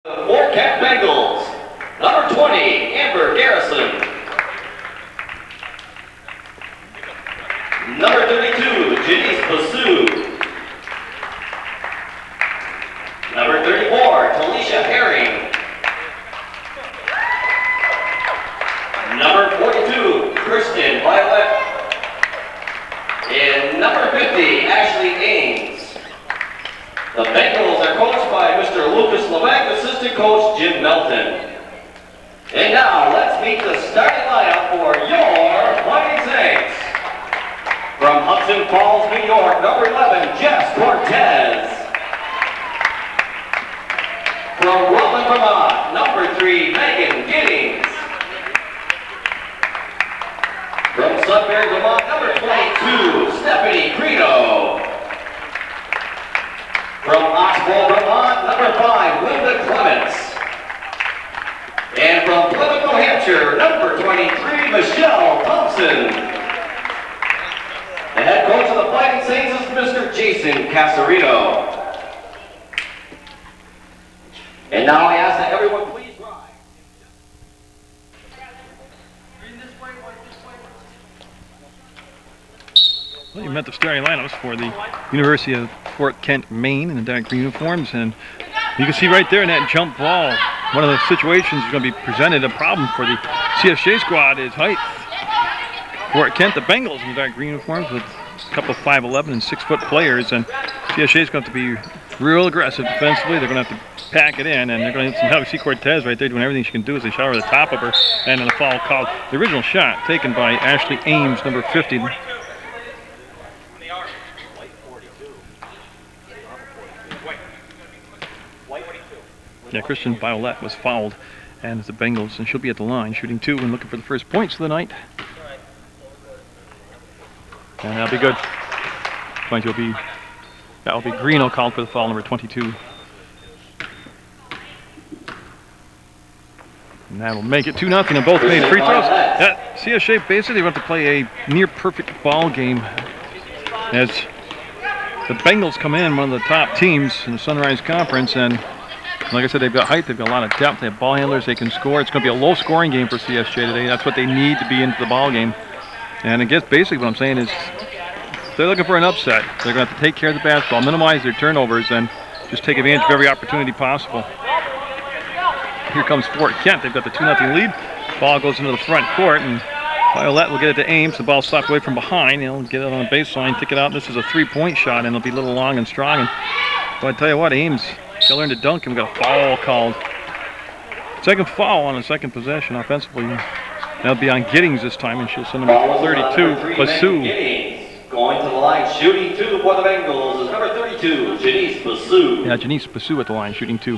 Fort Kent Bengals, number 20, Amber Garrison. Number 32, Janice Basu. Number 34, Talisha Herring. Number 42, Kristen Violet. And number 50, Ashley Ames. The Bengals are coached by Mr. Lucas Levesque, assistant coach Jim Melton. And now let's meet the starting lineup for your Fighting Saints. From Hudson Falls, New York, number 11, Jess Cortez. From Rutland, Vermont, number 3, Megan Giddings. From Sudbury, Vermont, number 22, Stephanie Greeno. From Oxbow, Vermont, number 5, Linda Clements. And from Plymouth, New Hampshire, number 23, Michelle Thompson. The head coach of the Fighting Saints is Mr. Jason Casarito. And now I ask that everyone please rise. Well, you met the starting lineups for the University of Fort Kent, Maine in the dark green uniforms, and you can see right there in that jump ball, one of the situations is going to be presented a problem for the CSJ squad is height. Fort Kent, the Bengals in the dark green uniforms with a couple of 5'11" and 6-foot players, and CSJ is going to be real aggressive defensively. They're going to have to pack it in, and they're going to need some help. You see Cortez right there doing everything she can do as they shot over the top of her, and then a foul called. The original shot taken by Ashley Ames, number 50. Yeah, Kristen Violet was fouled, and it's the Bengals, and she'll be at the line shooting 2 and looking for the first points of the night. And that'll be good. That'll be Greeno called for the foul, number 22. And that'll make it 2-0, and both made free throws. Yeah, CSJ basically want to play a near-perfect ball game as the Bengals come in, one of the top teams in the Sunrise Conference, and like I said, they've got height, they've got a lot of depth, they have ball handlers, they can score. It's going to be a low-scoring game for CSJ today. That's what they need to be into the ball game. And I guess basically what I'm saying is they're looking for an upset. They're going to have to take care of the basketball, minimize their turnovers, and just take advantage of every opportunity possible. Here comes Fort Kent. They've got the 2-0 lead. Ball goes into the front court, and Violet will get it to Ames. The ball slapped away from behind. He'll get it on the baseline, kick it out. This is a 3-point shot, and it'll be a little long and strong. And but I tell you what, Ames, she'll learn to dunk, and we got a foul called. Second foul on the second possession offensively. That'll be on Giddings this time, and she'll send him up 32. Basu. Going to the line, shooting 2 for the Bengals is number 32, Janice Basu. Yeah, Janice Basu at the line, shooting 2.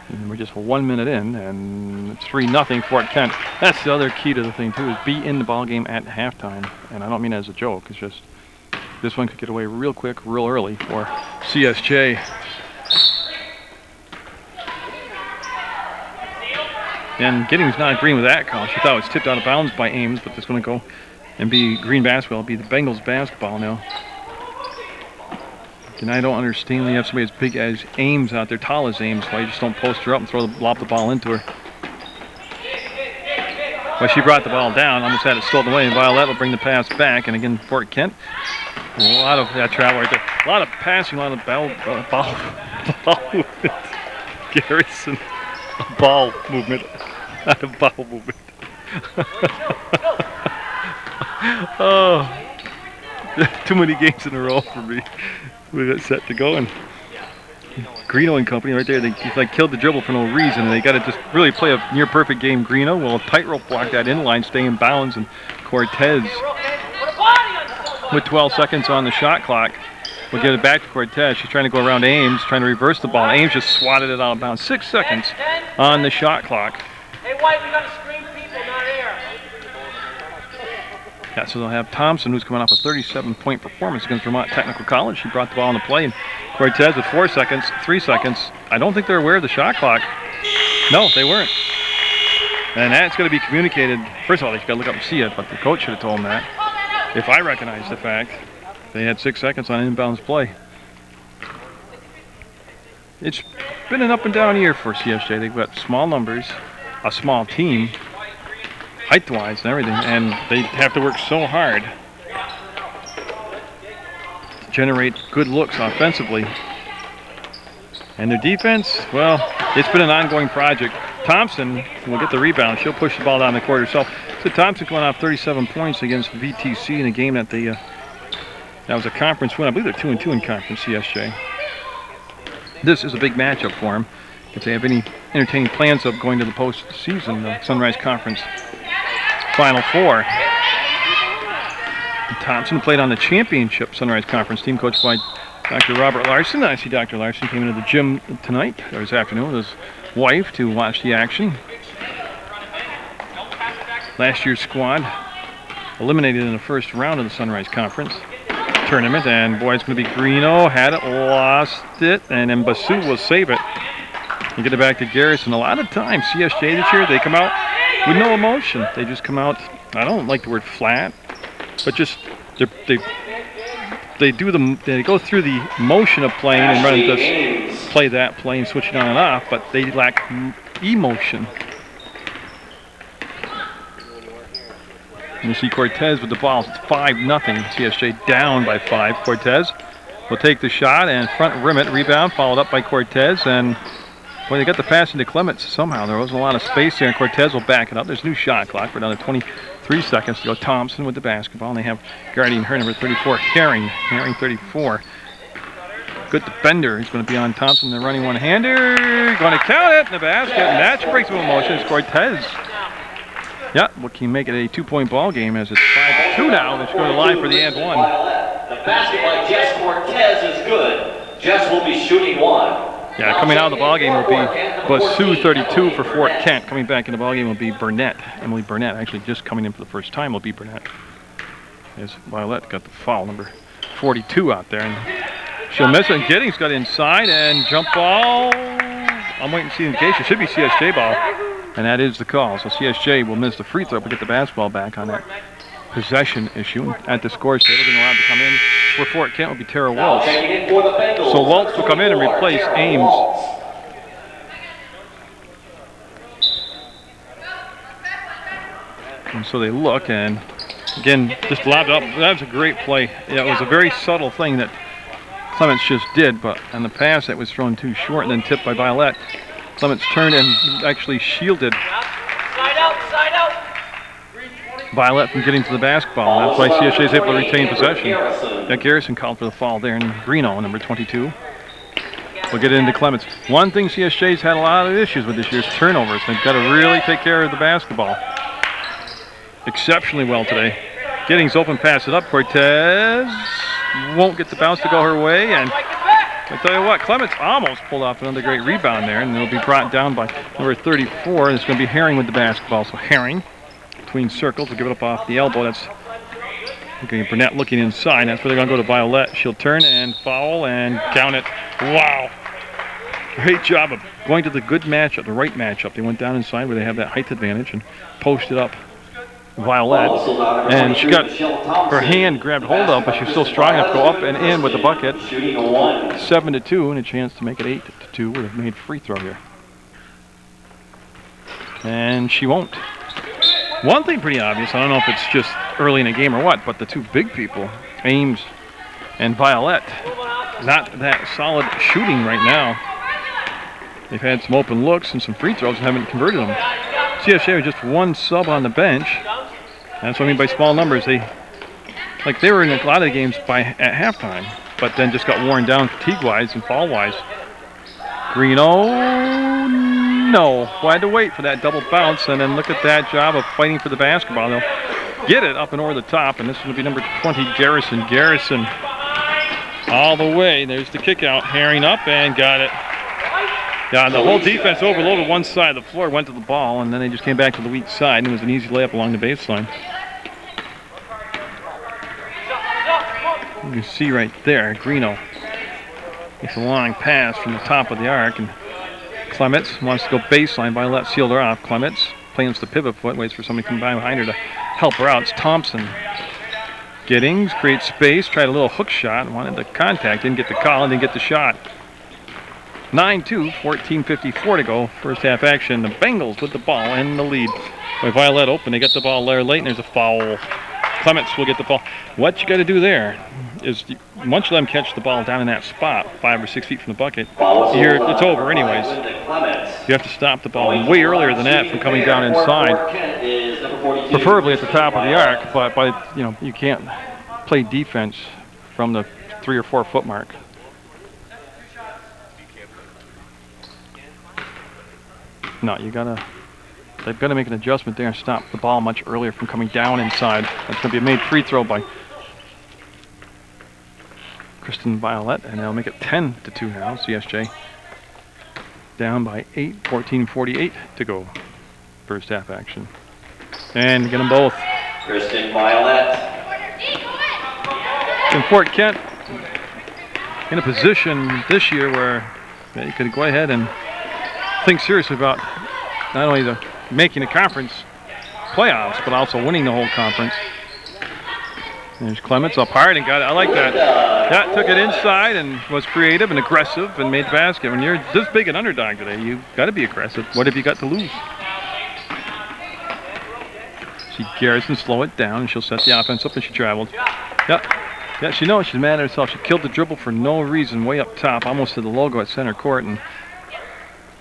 And we're just 1 minute in, and it's 3-0 Fort Kent. That's the other key to the thing, too, is be in the ball game at halftime. And I don't mean that as a joke. It's just this one could get away real quick, real early for CSJ. And Giddings not agreeing with that call. She thought it was tipped out of bounds by Ames, but it's going to go and be green basketball. It'll be the Bengals basketball now. And I don't understand when you have somebody as big as Ames out there, tall as Ames, why you just don't post her up and lob the ball into her. Well, she brought the ball down, almost had it stolen away, and Violet will bring the pass back. And again, Fort Kent, a lot of that travel right there. A lot of passing, a lot of ball movement. Garrison, ball movement, not a ball movement. Oh, too many games in a row for me. We got set to go, and Greeno and company right there, they like killed the dribble for no reason, and they got to just really play a near-perfect game. Greeno will tightrope block that inline, stay in bounds, and Cortez, with 12 seconds on the shot clock, will get it back to Cortez. She's trying to go around Ames, trying to reverse the ball. Ames just swatted it out of bounds. 6 seconds on the shot clock. Hey, White, we got to screen people, not air. Yeah, so they'll have Thompson, who's coming off a 37-point performance against Vermont Technical College. She brought the ball into play, and Cortez with 4 seconds, 3 seconds. I don't think they're aware of the shot clock. No, they weren't. And that's going to be communicated. First of all, they got to look up and see it, but the coach should have told them that. If I recognize the fact, they had 6 seconds on inbounds play. it's been an up and down year for CSJ. They've got small numbers, a small team, height-wise and everything, and they have to work so hard to generate good looks offensively. And their defense, well, it's been an ongoing project. Thompson will get the rebound. She'll push the ball down the court herself. So Thompson going off 37 points against VTC in a game that that was a conference win. I believe they're 2-2 in conference, CSJ. This is a big matchup for them if they have any entertaining plans of going to the postseason, the Sunrise Conference Final Four. And Thompson played on the championship Sunrise Conference team, coached by Dr. Robert Larson. I see Dr. Larson came into the gym tonight, or this afternoon, with his wife to watch the action. Last year's squad eliminated in the first round of the Sunrise Conference tournament, and boy, it's going to be Greeno, had it, lost it, and then Basu will save it and get it back to Garrison. A lot of times, CSJ this year, they come out with no emotion. They just come out, I don't like the word flat, but just they go through the motion of playing and run this, play that, play and switch it on and off, but they lack emotion. And you see Cortez with the ball. It's 5-0. CSJ down by 5. Cortez will take the shot and front rim it. Rebound followed up by Cortez. And boy, they got the pass into Clements somehow. There wasn't a lot of space there, and Cortez will back it up. There's a new shot clock. We're down to 23 seconds to go. Thompson with the basketball, and they have guarding her number 34, Herring 34. Good defender. He's going to be on Thompson. They're running one-hander. Going to count it in the basket. And that breaks with motion. It's Cortez. Yeah, we can make it a 2-point ball game as it's 5-2 now. Let's go to the line for the and one. The basket by Jess Cortez is good. Jess will be shooting one. Yeah, coming out of the ball game will be Basu 32 for Fort Kent. Coming back in the ball game will be Burnett. Emily Burnett, actually just coming in for the first time, will be Burnett. As Violet got the foul, number 42 out there. And she'll miss it. And Giddings got inside and jump ball. I'm waiting to see the indication. It should be CSJ ball. And that is the call. So CSJ will miss the free throw but get the basketball back on that possession issue. At the scores table, being allowed to come in for Fort Kent will be Tara Waltz. So Waltz will come in and replace Ames. And so they look, and again, just lobbed up. That was a great play. Yeah, it was a very subtle thing that Clements just did, but on the pass that was thrown too short and then tipped by Violet. Clements turned and actually shielded Violet from getting to the basketball. That's why CSJ is able to retain possession. Yeah, Garrison called for the foul there, and Greeno, number 22, will get into Clements. One thing CSJ's had a lot of issues with this year's turnovers. They've got to really take care of the basketball exceptionally well today. Giddings open, pass it up. Cortez won't get the bounce to go her way, and I tell you what, Clements almost pulled off another great rebound there, and it'll be brought down by number 34. It's going to be Herring with the basketball. So Herring between circles will give it up off the elbow. That's okay. Burnett looking inside. That's where they're going to go to Violet. She'll turn and foul and count it. Wow. Great job of going to the good matchup, the right matchup. They went down inside where they have that height advantage and posted up Violet, and she got her hand grabbed hold of, but she's still strong enough to go up and in with the bucket. 7-2, and a chance to make it 8-2 with a made free throw here. And she won't. One thing pretty obvious, I don't know if it's just early in the game or what, but the two big people, Ames and Violet, not that solid shooting right now. They've had some open looks and some free throws and haven't converted them. CSJ with just one sub on the bench. That's what I mean by small numbers. They were in a lot of the games at halftime, but then just got worn down fatigue-wise and fall-wise. Greeno, no. Had to wait for that double bounce, and then look at that job of fighting for the basketball. They'll get it up and over the top, and this is going to be number 20, Garrison. Garrison all the way. There's the kick out. Herring up and got it. Yeah, the whole defense overloaded one side of the floor, went to the ball, and then they just came back to the weak side, and it was an easy layup along the baseline. You can see right there, Greeno gets a long pass from the top of the arc, and Clements wants to go baseline. Violet sealed her off. Clements plans the pivot foot, waits for somebody to come by behind her to help her out. It's Thompson. Giddings creates space, tried a little hook shot, wanted the contact, didn't get the call, and didn't get the shot. 9-2, 14:54 to go. First half action. The Bengals with the ball in the lead. By Violet open, they get the ball there late, and there's a foul. Clements will get the ball. What you got to do there is once you let them catch the ball down in that spot, 5 or 6 feet from the bucket, it's over anyways. You have to stop the ball way earlier than that from coming down inside, preferably at the top of the arc. But you can't play defense from the 3 or 4 foot mark. No, they've got to make an adjustment there and stop the ball much earlier from coming down inside. That's going to be a made free throw by Kristen Violet, and they'll make it 10-2 now. CSJ down by 8, 14:48 to go. First half action. And get them both. Kristen Violet. And Fort Kent in a position this year where they could go ahead and think seriously about not only making the conference playoffs, but also winning the whole conference. There's Clements up hard and got it. I like that. That took it inside and was creative and aggressive and made the basket. When you're this big an underdog today, you've got to be aggressive. What have you got to lose? See Garrison slow it down, and she'll set the offense up, and she traveled. Yeah, she knows she's mad at herself. She killed the dribble for no reason, way up top, almost to the logo at center court, and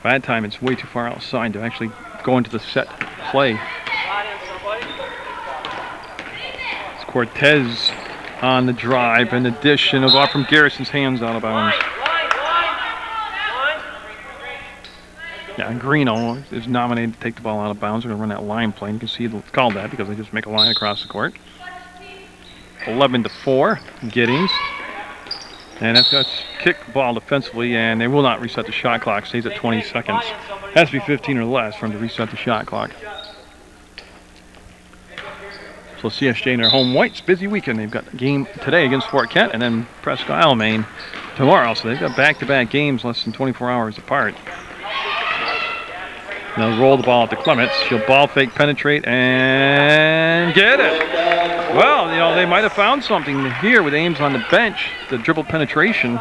by that time it's way too far outside to actually go into the set play. It's Cortez on the drive, and the dish, and it was off from Garrison's hands out of bounds. Yeah, and Greeno is nominated to take the ball out of bounds. We're going to run that line play. You can see it's called that because they just make a line across the court. 11-4, Giddings. And that's got to kick the ball defensively, and they will not reset the shot clock. Stays at 20 seconds. Has to be 15 or less for them to reset the shot clock. So CSJ in their home whites, busy weekend. They've got a game today against Fort Kent, and then Presque Isle, Maine tomorrow. So they've got back-to-back games less than 24 hours apart. They'll roll the ball at the Clements. She'll ball fake, penetrate, and get it. Well, they might have found something here with Ames on the bench. The dribble penetration.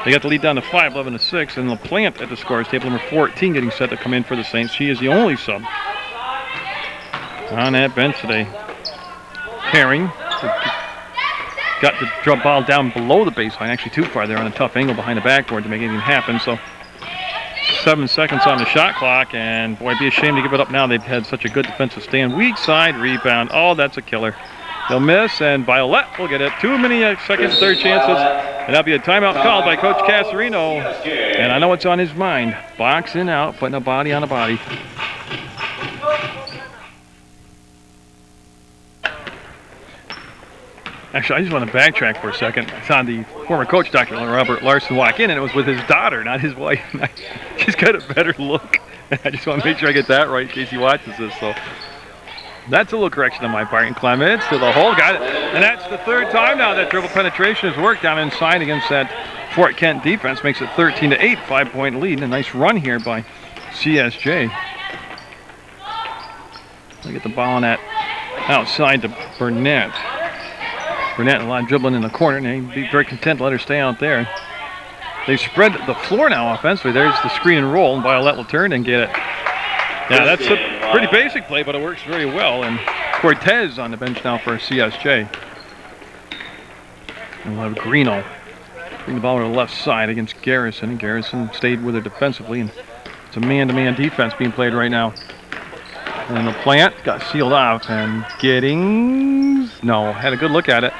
They got the lead down to 5, 11-6, and LaPlante at the scores table, number 14, getting set to come in for the Saints. She is the only sub on that bench today. Herring got the drop ball down below the baseline, actually too far there on a tough angle behind the backboard to make anything happen. So 7 seconds on the shot clock, and boy, it'd be a shame to give it up now. They've had such a good defensive stand. Weak side rebound. Oh, that's a killer. They'll miss, and Violet will get it. Too many second, third chances. And that'll be a timeout called by Coach Casarino. And I know what's on his mind. Boxing out, putting a body on a body. Actually, I just want to backtrack for a second. I saw the former coach, Dr. Robert Larson, walk in, and it was with his daughter, not his wife. She's got a better look. I just want to make sure I get that right in case he watches this. So that's a little correction on my part. And Clements to the hole, got it. And that's the third time now that dribble penetration has worked down inside against that Fort Kent defense. Makes it 13-8, 5-point lead. And a nice run here by CSJ. They get the ball on that outside to Burnett. Burnett a lot of dribbling in the corner, and they'd be very content to let her stay out there. They spread the floor now offensively. There's the screen and roll, and Violet will turn and get it. Yeah, that's a pretty basic play, but it works very well. And Cortez on the bench now for CSJ. And we'll have Greeno bring the ball to the left side against Garrison. And Garrison stayed with her defensively, and it's a man-to-man defense being played right now. And the plant got sealed off, and Giddings, no, had a good look at it.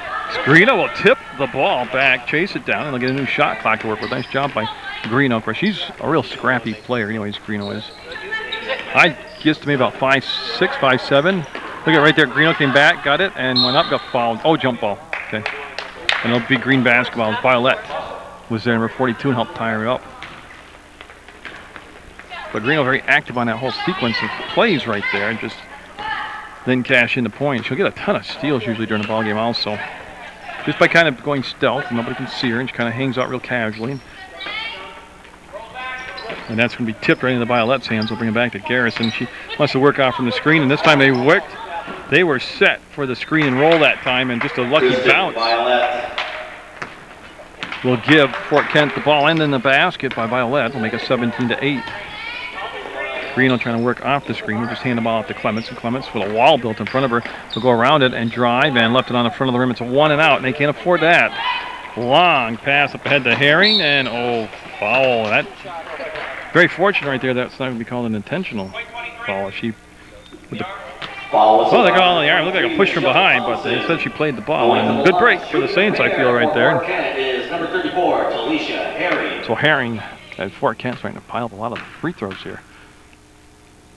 Greeno will tip the ball back, chase it down, and they'll get a new shot clock to work with. Nice job by Greeno. Of course, she's a real scrappy player, anyways, Greeno is. I guess to me about 5'6", 5'7". Look at right there, Greeno came back, got it, and went up, got fouled. Oh, jump ball, okay. And it'll be green basketball. Violet was there, number 42, and helped tie her up. But Greeno very active on that whole sequence of plays right there, and just then cash in the point. She'll get a ton of steals usually during the ball game also. Just by kind of going stealth, and nobody can see her, and she kind of hangs out real casually. And that's going to be tipped right into Violet's hands. We'll bring it back to Garrison. She wants to work out from the screen, and this time they worked. They were set for the screen and roll that time, and just a lucky bounce. will give Fort Kent the ball and in the basket by Violet. Will make it 17-8. Greeno trying to work off the screen. We'll just hand the ball out to Clements, and Clements with a wall built in front of her will go around it and drive and left it on the front of the rim. It's a 1 and out, and they can't afford that. Long pass up ahead to Herring, and foul. That very fortunate right there. That's not going to be called an intentional foul. She with the they got on the arm. Looked like a push from behind, but they said she played the ball. And good break for the Saints, I feel, right there. Is number 34, Talisha Herring. So Herring at Fort Kent's starting to pile up a lot of free throws here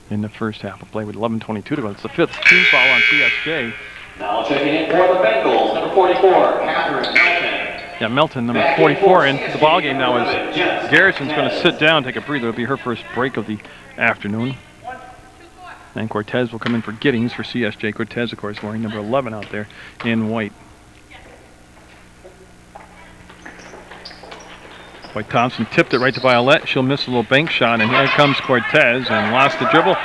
in the first half of play with 11:22 to go. It's the 5th team foul on CSJ. Now checking in for the Bengals, number 44, Catherine Melton. Yeah, Melton, number 44, in the ball game now is Garrison's going to sit down, take a breather. It'll be her first break of the afternoon. And Cortez will come in for Giddings for CSJ. Cortez, of course, wearing number 11 out there in white. White Thompson tipped it right to Violet. She'll miss a little bank shot, and here comes Cortez and lost the dribble.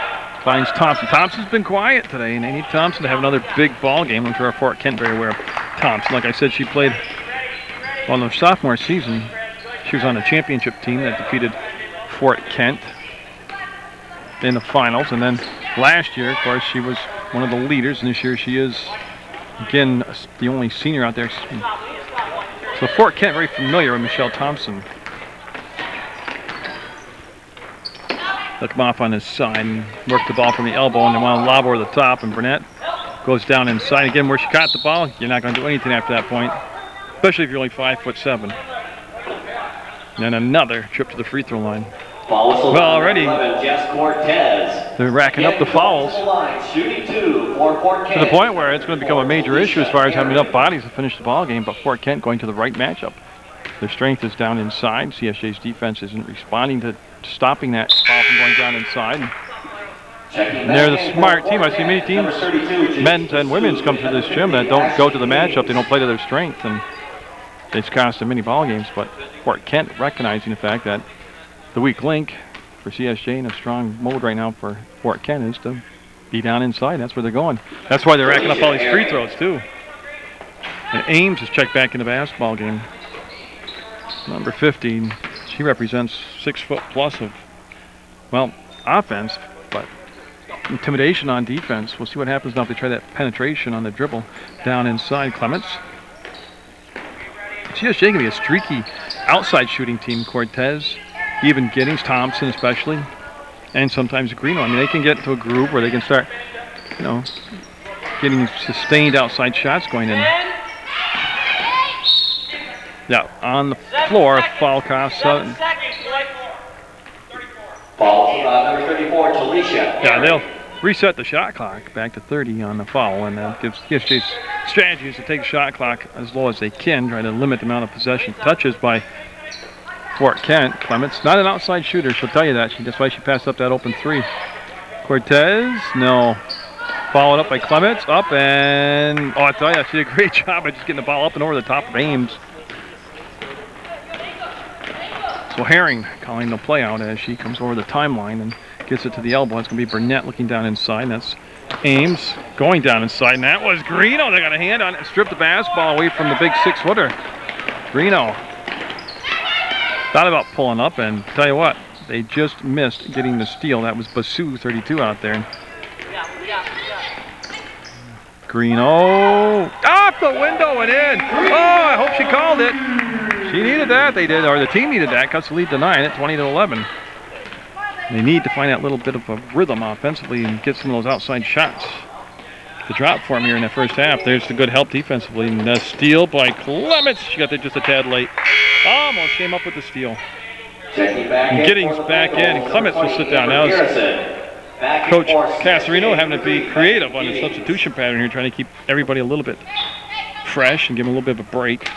Finds Thompson. Thompson's been quiet today, and they need Thompson to have another big ball game. I'm sure Fort Kent very aware of Thompson. Like I said, she played on her sophomore season. She was on the championship team that defeated Fort Kent in the finals, and then last year, of course, she was one of the leaders, and this year she is, again, the only senior out there. So Fort Kent very familiar with Michelle Thompson. They'll come off on his side and work the ball from the elbow, and they want to lob over the top, and Burnett goes down inside. Again, where she caught the ball, you're not going to do anything after that point, especially if you're only 5'7". And then another trip to the free throw line. Well, already they're racking up the fouls to the point where it's going to become a major issue as far as having enough bodies to finish the ball game, but Fort Kent going to the right matchup. Their strength is down inside. CSJ's defense isn't responding to stopping that ball from going down inside. And they're the smart team. I see many teams, men's and women's, come through this gym that don't go to the matchup. They don't play to their strength, and it's cost them many ball games. But Fort Kent recognizing the fact that the weak link for CSJ in a strong mode right now for Fort Kent is to be down inside. That's where they're going. That's why they're racking up all these free throws too. And Ames is checked back in the basketball game. Number 15. She represents 6 foot plus of, well, offense, but intimidation on defense. We'll see what happens now if they try that penetration on the dribble down inside. Clements. CSJ can be a streaky outside shooting team. Cortez, even Giddings, Thompson especially, and sometimes Greeno. I mean, they can get into a groove where they can start, you know, getting sustained outside shots going in. Yeah, on the floor, foul cost. Foul number 34, Talisha. Yeah, they'll reset the shot clock back to 30 on the foul, and that gives CSJ's strategy is to take the shot clock as low as they can, try to limit the amount of possession touches by Fort Kent. Clements, not an outside shooter, she'll tell you that. That's why she passed up that open 3. Cortez, no. Followed up by Clements, up and, I tell you, she did a great job of just getting the ball up and over the top of Ames. So Herring calling the play out as she comes over the timeline and gets it to the elbow. It's going to be Burnett looking down inside. And that's Ames going down inside. And that was Greeno. They got a hand on it and stripped the basketball away from the big 6-footer. Greeno thought about pulling up, and tell you what, they just missed getting the steal. That was Basu, 32 out there. Greeno off the window and in. Oh, I hope she called it. She needed that, they did, or the team needed that. Cuts the lead to 9 at 20-11. They need to find that little bit of a rhythm offensively and get some of those outside shots to drop for them here in the first half. There's the good help defensively. And the steal by Clements. She got there just a tad late. Almost came up with the steal. And Giddings back in, and Clements will sit down. Now Coach Casarino having to be creative on the substitution pattern here, trying to keep everybody a little bit fresh and give them a little bit of a break.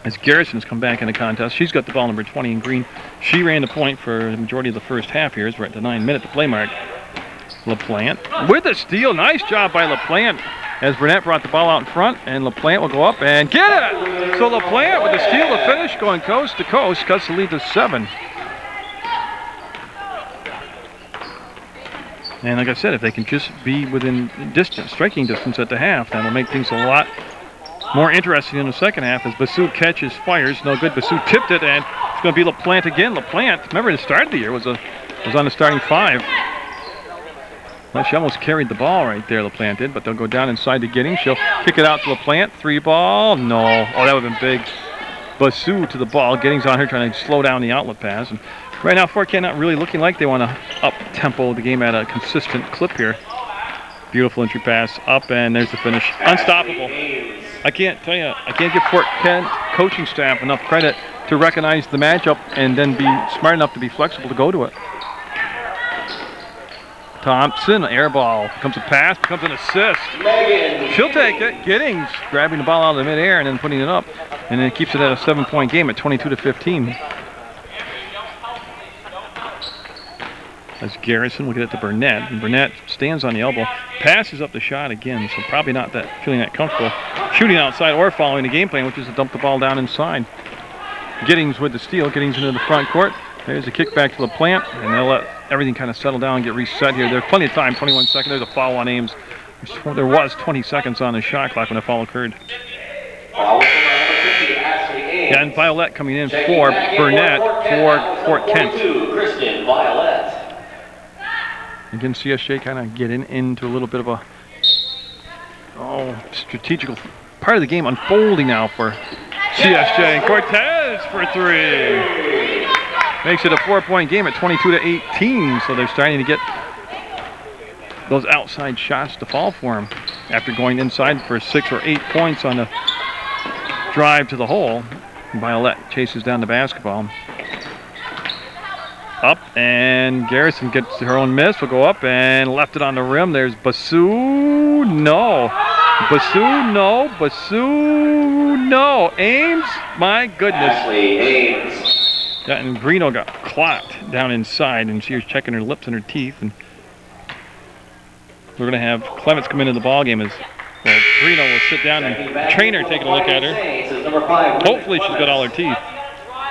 As Garrison's come back in the contest, she's got the ball, number 20 in green. She ran the point for the majority of the first half here as we're at the 9-minute to play mark. LaPlante with the steal. Nice job by LaPlante as Burnett brought the ball out in front, and LaPlante will go up and get it! So LaPlante with the steal to finish, going coast to coast, cuts the lead to 7. And like I said, if they can just be within distance, striking distance at the half, that'll make things a lot More interesting in the second half as Basu catches, fires, no good. Basu tipped it, and it's going to be LaPlante again. LaPlante, remember, at the start of the year was on the starting 5. Well, she almost carried the ball right there, LaPlante did, but they'll go down inside to Giddings. She'll kick it out to LaPlante. 3 ball, no. Oh, that would have been big. Basu to the ball. Giddings on her trying to slow down the outlet pass. And right now, Fort Kent not really looking like they want to up-tempo the game at a consistent clip here. Beautiful entry pass up, and there's the finish. Unstoppable. I can't tell you, I can't give Fort Kent coaching staff enough credit to recognize the matchup and then be smart enough to be flexible to go to it. Thompson, air ball. Becomes a pass, becomes an assist. She'll take it. Giddings grabbing the ball out of the midair and then putting it up. And then it keeps it at a 7-point game at 22-15. As Garrison will get it to Burnett. And Burnett stands on the elbow. Passes up the shot again, so probably not feeling that comfortable shooting outside or following the game plan, which is to dump the ball down inside. Giddings with the steal. Giddings into the front court. There's a kick back to LaPlante, and they'll let everything kind of settle down and get reset here. There's plenty of time, 21 seconds. There's a foul on Ames. There was 20 seconds on the shot clock when the foul occurred. Yeah, and Violet coming in for Burnett for Fort Kent. Again, CSJ kind of getting into a little bit of a strategical part of the game unfolding now for CSJ. And Cortez for 3. Makes it a 4-point game at 22-18, so they're starting to get those outside shots to fall for them after going inside for 6 or 8 points on the drive to the hole. Violet chases down the basketball. Up, and Garrison gets her own miss. Will go up and left it on the rim. There's Basu. No. Basu, no. Basu, no. Ames, my goodness. Ashley Ames. Yeah, and Greeno got clocked down inside, and she was checking her lips and her teeth. And we're going to have Clements come into the ball game as Greeno will sit down and the trainer taking a look at her. Hopefully she's got all her teeth.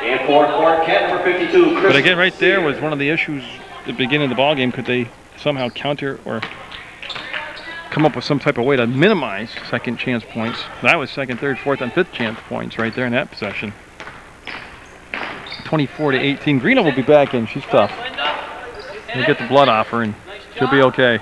And for Fort Kent, number 52, but again, right there was one of the issues at the beginning of the ball game. Could they somehow counter or come up with some type of way to minimize second chance points? That was second, third, fourth, and fifth chance points right there in that possession. 24-18. Greeno will be back in. She's tough. We'll get the blood off her, and she'll be okay.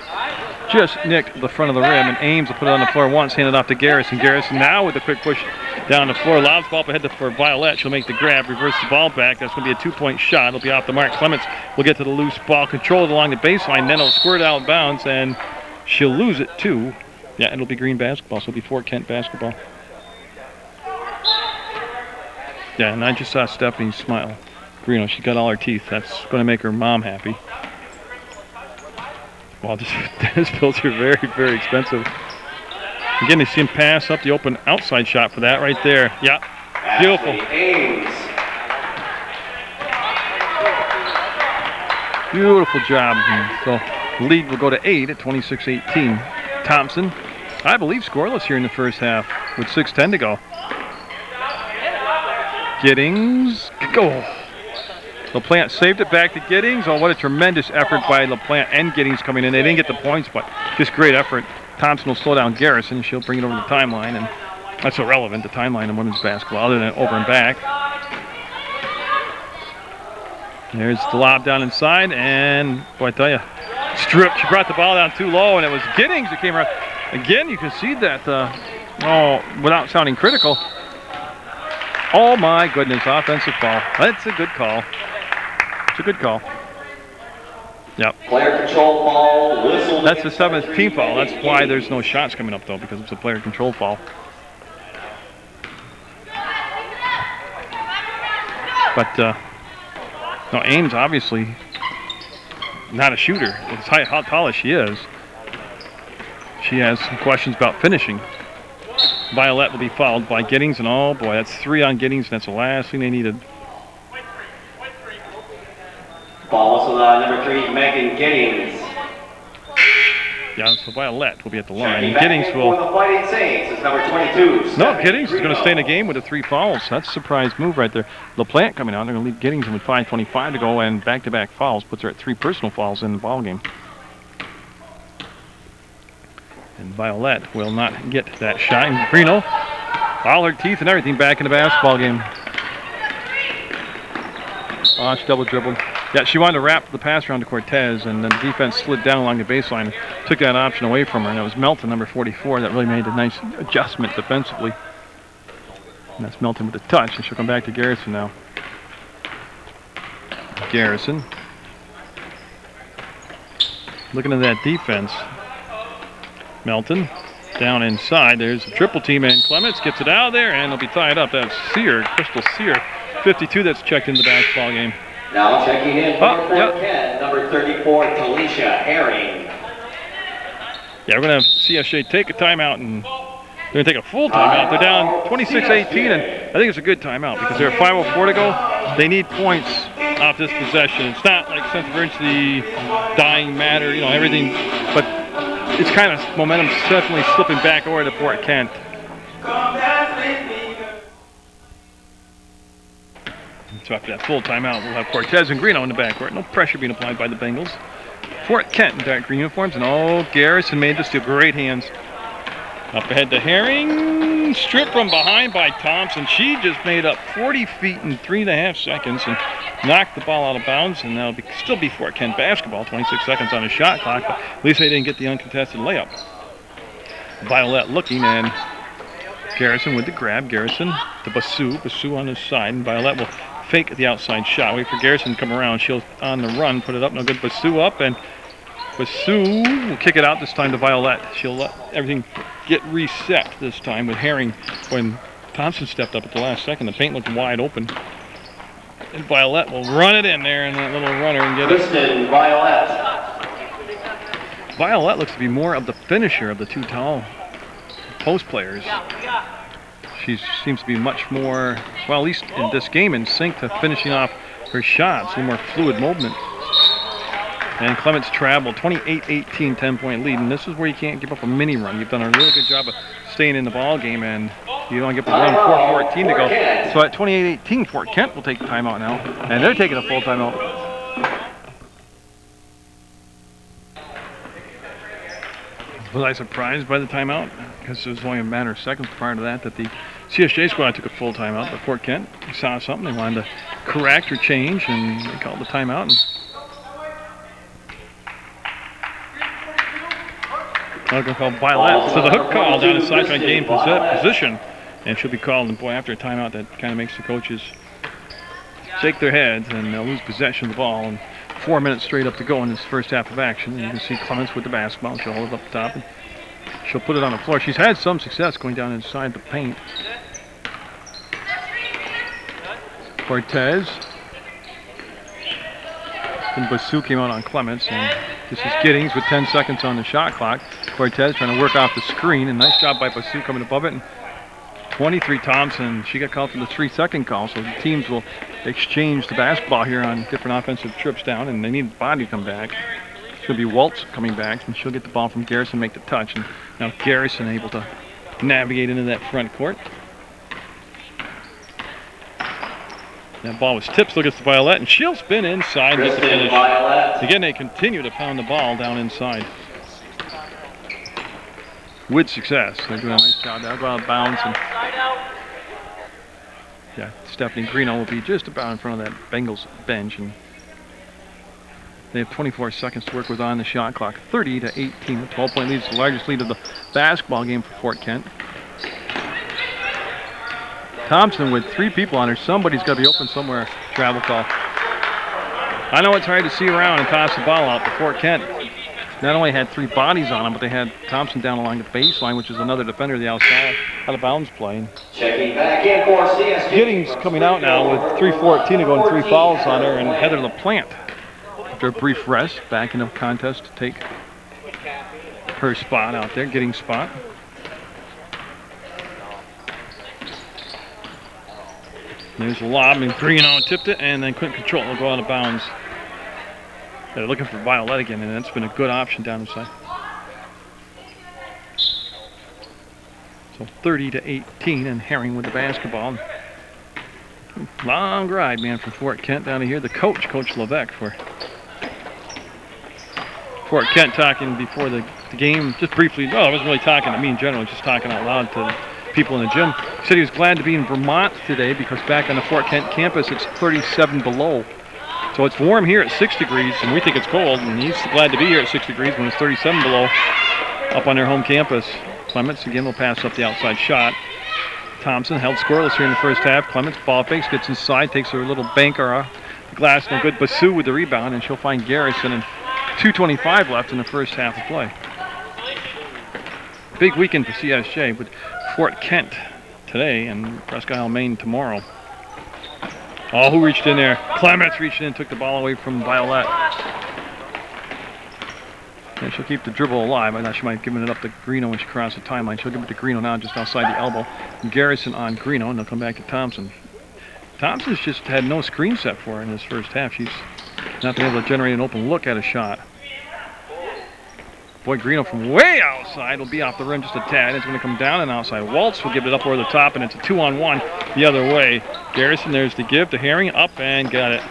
Just nicked the front of the rim, and Ames will put it on the floor once, hand it off to Garrison. Garrison now with a quick push down the floor. Lobs ball up ahead for Violet. She'll make the grab, reverse the ball back. That's going to be a 2-point shot. It'll be off the mark. Clements will get to the loose ball, control it along the baseline, then it'll squirt out of bounds, and she'll lose it too. Yeah, it'll be Green basketball, so it'll be Fort Kent basketball. Yeah, and I just saw Stephanie smile. Greeno, she got all her teeth. That's going to make her mom happy. Wow, tennis pills are very, very expensive. Again, they see him pass up the open outside shot for that right there. Yeah, beautiful. Beautiful job. So the lead will go to 8 at 26-18. Thompson, I believe, scoreless here in the first half with 6:10 to go. Giddings, go. LaPlante saved it back to Giddings. Oh, what a tremendous effort by LaPlante and Giddings coming in. They didn't get the points, but just great effort. Thompson will slow down Garrison. She'll bring it over the timeline, and that's irrelevant, the timeline in women's basketball, other than over and back. There's the lob down inside, and boy, I tell you, stripped. She brought the ball down too low, and it was Giddings that came around. Again, you can see that, without sounding critical. Oh my goodness, offensive foul. That's a good call. It's a good call. Yep. Player control foul, whistle. That's the 7th team foul. That's why there's no shots coming up though, because it's a player control foul. But no, Ames obviously not a shooter. As how tall as she is, she has some questions about finishing. Violet will be fouled by Giddings, and oh boy, that's 3 on Giddings, and that's the last thing they needed. Ball whistle number 3, Megan Giddings. Yeah, so Violet will be at the line. And Giddings will. For the Fighting Saints is number 22. No, Giddings is going to stay in the game with the 3 fouls. That's a surprise move right there. LaPlante coming out. They're going to leave Giddings in with 5:25 to go, and back-to-back fouls puts her at 3 personal fouls in the ball game. And Violet will not get that shot. And Greeno All her teeth and everything back in the basketball game. Launch, double dribble. Yeah, she wanted to wrap the pass around to Cortez, and then the defense slid down along the baseline and took that option away from her. And it was Melton, number 44, that really made a nice adjustment defensively. And that's Melton with the touch, and she'll come back to Garrison now. Garrison. Looking at that defense. Melton down inside. There's a triple team, and Clements gets it out of there, and it'll be tied up. That's Sear, Crystal Sear, 52, that's checked into the basketball game. Now checking in for Fort Kent, number 34, Talisha Herring. Yeah, we're going to have CSJ take a timeout, and they're going to take a full timeout. They're down 26-18, and I think it's a good timeout because they're 5:04 to go. They need points off this possession. It's not like sense of urgency, dying matter, you know, everything, but it's kind of momentum definitely slipping back over to Fort Kent. So after that full timeout, we'll have Cortez and Greeno in the backcourt. No pressure being applied by the Bengals. Fort Kent in dark green uniforms, and Garrison made this to great hands. Up ahead to Herring, stripped from behind by Thompson. She just made up 40 feet in 3.5 seconds and knocked the ball out of bounds, and that'll still be Fort Kent basketball. 26 seconds on the shot clock, but at least they didn't get the uncontested layup. Violet looking, and Garrison with the grab. Garrison to Basu on his side, and Violet will fake the outside shot. Wait for Garrison to come around. She'll on the run, put it up, no good. Basu up, and Basu will kick it out this time to Violet. She'll let everything get reset this time with Herring. When Thompson stepped up at the last second, the paint looked wide open. And Violet will run it in there in that little runner and get it. Violet looks to be more of the finisher of the two tall post players. She seems to be much more, well, at least in this game, in sync to finishing off her shots, a little more fluid movement. And Clements traveled 28-18, 10-point lead, and this is where you can't give up a mini run. You've done a really good job of staying in the ball game, and you don't give up a run. 4:14 to go. So at 28-18, Fort Kent will take the timeout now, and they're taking a full timeout. Was I surprised by the timeout? Because it was only a matter of seconds prior to that the CSJ squad took a full timeout, but Fort Kent saw something. They wanted to correct or change, and they called the timeout. And I'm going to call Violet. So the hook call down the side trying to gain position, and she'll be called. And boy, after a timeout, that kind of makes the coaches shake their heads, and they'll lose possession of the ball. And 4 minutes straight up to go in this first half of action. And you can see Clements with the basketball. She'll hold it up the top, and she'll put it on the floor. She's had some success going down inside the paint. Cortez. And Basu came out on Clements, and this is Giddings with 10 seconds on the shot clock. Cortez trying to work off the screen, and nice job by Basu coming above it. And 23 Thompson, she got called for the 3-second call, so the teams will exchange the basketball here on different offensive trips down, and they need the body to come back. It's going to be Waltz coming back, and she'll get the ball from Garrison, make the touch, and now Garrison able to navigate into that front court. That ball was tipped, still gets to Violet, and she'll spin inside and get the finish. Again, they continue to pound the ball down inside with success. They're doing a nice job. They'll go out of bounds, and yeah, Stephanie Greeno will be just about in front of that Bengals bench, and they have 24 seconds to work with on the shot clock. 30-18, a 12-point lead. It's the largest lead of the basketball game for Fort Kent. Thompson with 3 people on her. Somebody's got to be open somewhere. Travel call. I know it's hard to see around and toss the ball out, but Fort Kent not only had 3 bodies on them, but they had Thompson down along the baseline, which is another defender of the outside, out of bounds play. Checking back in for CSJ. Giddings coming out now with 3:14 to go and 3 fouls on her, and Heather LaPlante, after a brief rest, back in the contest to take her spot out there, Giddings' spot. There's a lob, and Greeno tipped it, and then couldn't control it. It'll go out of bounds. They're looking for Violet again, and that's been a good option down the side. So 30-18, and Herring with the basketball. Long ride, man, from Fort Kent down to here. The coach, Coach Levesque, for Fort Kent, talking before the game, just briefly. Well, I wasn't really talking to me in general, just talking out loud to people in the gym. He said he was glad to be in Vermont today because back on the Fort Kent campus it's 37 below. So it's warm here at 6 degrees, and we think it's cold, and he's glad to be here at 6 degrees when it's 37 below up on their home campus. Clements again will pass up the outside shot. Thompson held scoreless here in the first half. Clements ball fakes, gets inside, takes her little banker off the glass, no good. Basu with the rebound, and she'll find Garrison, and 2:25 left in the first half of play. Big weekend for CSJ with Fort Kent today and Prescott Isle, Maine tomorrow. Oh, who reached in there? Clements reached in and took the ball away from Violet. And she'll keep the dribble alive. I thought she might have given it up to Greeno when she crossed the timeline. She'll give it to Greeno now just outside the elbow. Garrison on Greeno, and they'll come back to Thompson. Thompson's just had no screen set for her in this first half. She's not been able to generate an open look at a shot. Boy, Greeno from way outside will be off the rim just a tad. It's going to come down and outside. Waltz will give it up over the top, and it's a 2-on-1 the other way. Garrison, there's the give to Herring, up and got it.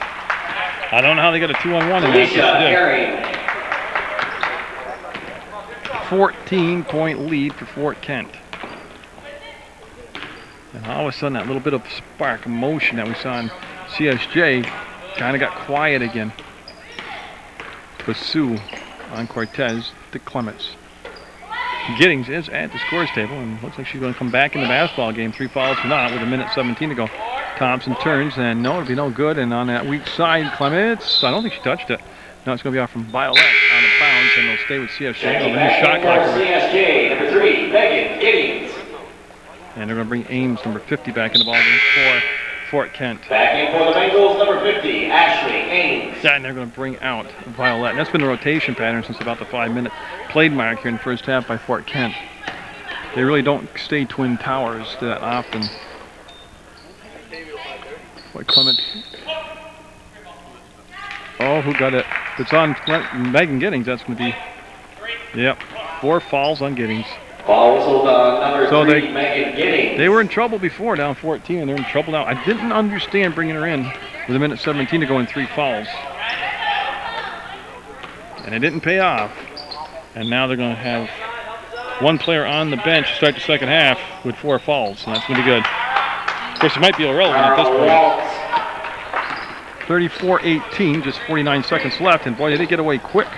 I don't know how they got a 2-on-1 in that. 14-point lead for Fort Kent. And all of a sudden, that little bit of spark of motion that we saw in CSJ kind of got quiet again. Basu on Cortez to Clements. Giddings is at the scores table and looks like she's going to come back in the basketball game. 3 fouls for naught with 1:17 to go. Thompson turns and no, it'll be no good. And on that weak side, Clements, I don't think she touched it. No, it's going to be off from Violet out of bounds, and they'll stay with CSJ. They'll new shot clock. CSJ, number 3, Megan Giddings. And they're going to bring Ames, number 50, back in the ballgame for Fort Kent. Back in for the Bengals, number 50, Ashley Ames. And they're going to bring out Violet. And that's been a rotation pattern since about the 5-minute played mark here in the first half by Fort Kent. They really don't stay twin towers that often. Boy, Clement. Oh, who got it? If it's on Megan Giddings, that's going to be, yep, 4 fouls on Giddings. Ball whistled on number 3, Megan Giddings. They were in trouble before, down 14, and they're in trouble now. I didn't understand bringing her in with 1:17 to go and 3 fouls. And it didn't pay off. And now they're going to have one player on the bench to start the second half with 4 fouls, and that's going to be good. Of course, it might be irrelevant at this point. 34-18, just 49 seconds left, and boy, did they get away quick.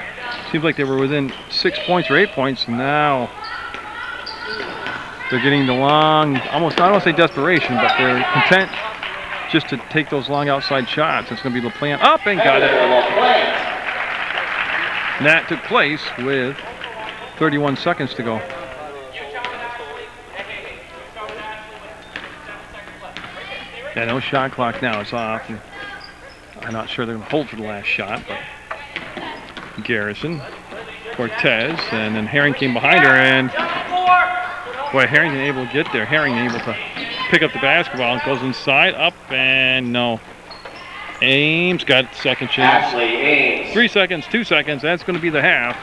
Seems like they were within 6 points or 8 points, and now they're getting the long, almost, I don't want to say desperation, but they're content just to take those long outside shots. It's going to be LaPlante up and got it. And that took place with 31 seconds to go. Yeah, no shot clock now. It's off. And I'm not sure they're going to hold for the last shot, but Garrison, Cortez, and then Herring came behind her, and boy, Harrington able to get there. Harrington able to pick up the basketball and goes inside, up, and no. Ames got second chance. Ashley Ames. 3 seconds, 2 seconds. That's going to be the half.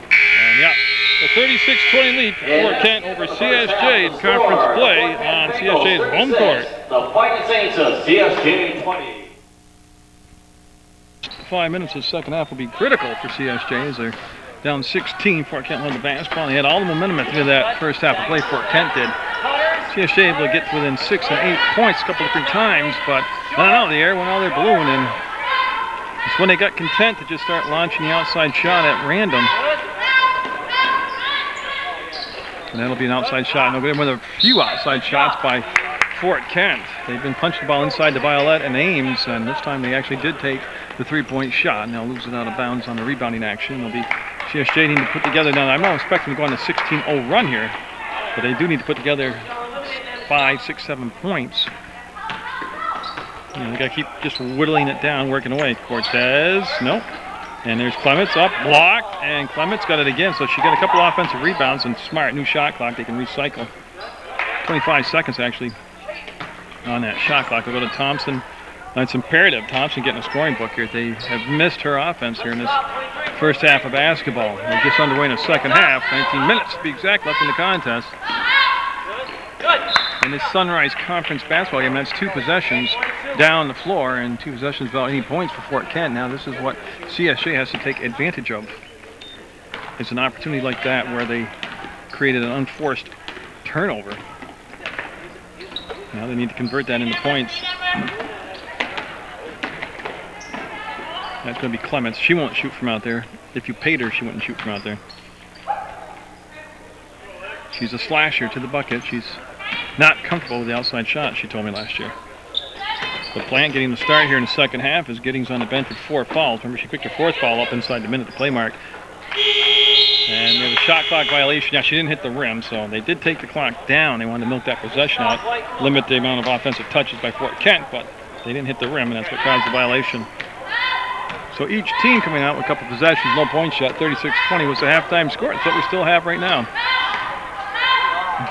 And yeah, the 36-20 lead for Fort Kent over CSJ in conference play on CSJ's home court. The Fighting Saints of CSJ 20. 5 minutes of the second half will be critical for CSJ as they're down 16. Fort Kent won the basketball. They had all the momentum at the end of that first half of play. Fort Kent did. CSJ able to get within 6 and 8 points a couple different times, but I don't know, the air went out of their balloon, and it's when they got content to just start launching the outside shot at random. And that'll be an outside shot. And they'll get one of a few outside shots by Fort Kent. They've been punching the ball inside to Violet and Ames, and this time they actually did take the 3-point shot, and they'll lose it out of bounds on the rebounding action. They'll be CSJ need to put together. Now, I'm not expecting to go on a 16-0 run here, but they do need to put together 5, 6, 7 points. You know, they got to keep just whittling it down, working away. Cortez, nope. And there's Clements up, blocked, and Clements got it again. So she got a couple offensive rebounds and smart new shot clock. They can recycle. 25 seconds actually on that shot clock. We'll go to Thompson. It's imperative. Thompson getting a scoring book here. They have missed her offense here in this first half of basketball. They're just underway in the second half. 19 minutes to be exact left in the contest. In this Sunrise Conference basketball game, that's 2 possessions down the floor and 2 possessions without any points for Fort Kent. Now this is what CSJ has to take advantage of. It's an opportunity like that where they created an unforced turnover. Now they need to convert that into points. That's going to be Clements. She won't shoot from out there. If you paid her, she wouldn't shoot from out there. She's a slasher to the bucket. She's not comfortable with the outside shot, she told me last year. The Plant getting the start here in the second half as Giddings on the bench with 4 fouls. Remember, she picked her 4th foul up inside the minute to play mark. And we have a shot clock violation. Now, she didn't hit the rim, so they did take the clock down. They wanted to milk that possession out, limit the amount of offensive touches by Fort Kent, but they didn't hit the rim, and that's what caused the violation. So each team coming out with a couple possessions, no point shot. 36-20 was the halftime score. That's what we still have right now.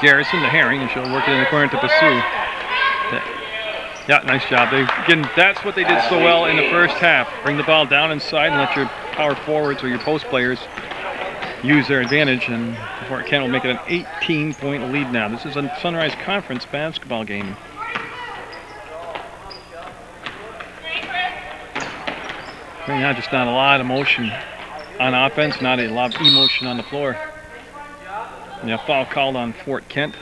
Garrison to Herring, and she'll work it in the corner to Basu. Yeah, nice job. Again, that's what they did so well in the first half. Bring the ball down inside and let your power forwards or your post players use their advantage, and Fort Kent will make it an 18-point lead now. This is a Sunrise Conference basketball game. Right now, just not a lot of motion on offense, not a lot of emotion on the floor. And a foul called on Fort Kent.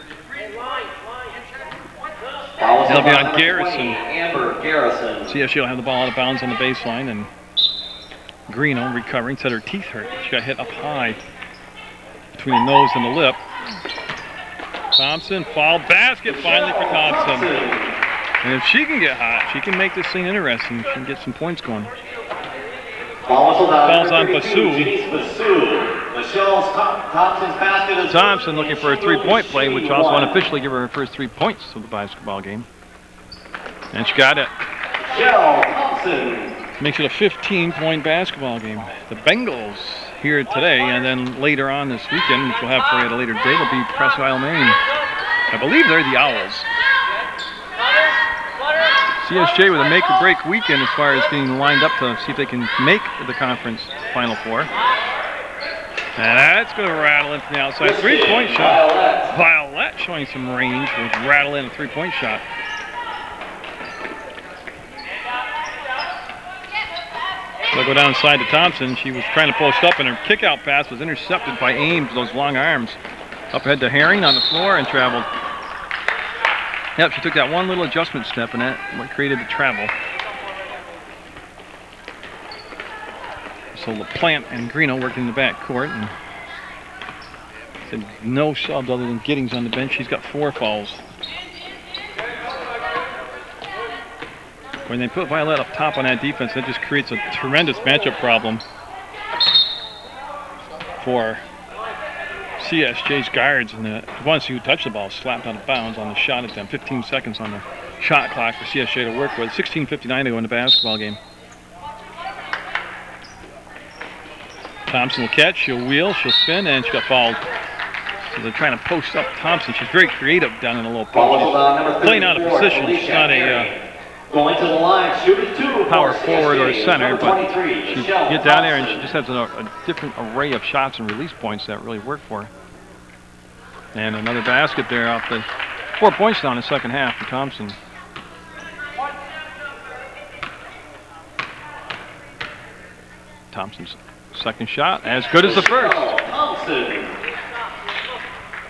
It'll be on Garrison. CSJ will have the ball out of bounds on the baseline, and Greeno recovering, said her teeth hurt. She got hit up high between the nose and the lip. Thompson, foul basket finally for Thompson. And if she can get hot, she can make this thing interesting. She can get some points going. Fouls on Basu. Thompson looking for a 3-point play, which also unofficially give her her first 3 points of the basketball game. And she got it. Makes it a 15-point basketball game. The Bengals here today, and then later on this weekend, which we'll have for you at a later date, will be Presque Isle, Maine. I believe they're the Owls. CSJ with a make-or-break weekend as far as being lined up to see if they can make the conference Final Four. And that's going to rattle in from the outside. 3-point shot. Violet showing some range. Will rattle in a 3-point shot. They'll go down inside to Thompson. She was trying to post up, and her kick-out pass was intercepted by Ames, those long arms. Up ahead to Herring on the floor and traveled. Yep, she took that one little adjustment step, and that what created the travel. So the Plant and Greeno working in the back court, and said no subs other than Giddings on the bench. She's got 4 fouls. When they put Violet up top on that defense, that just creates a tremendous matchup problem for CSJ's guards. And once you touch the ball, slapped out of bounds on the shot attempt. 15 seconds on the shot clock for CSJ to work with. 16:59 to go in the basketball game. Thompson will catch, she'll wheel, she'll spin, and she got fouled. So they're trying to post up Thompson. She's very creative down in the low post. She's playing out of position. She's not a power forward or a center, but she get down there and she just has a different array of shots and release points that really work for her. And another basket there off the 4 points down in the second half for Thompson. Thompson's second shot, as good as the first.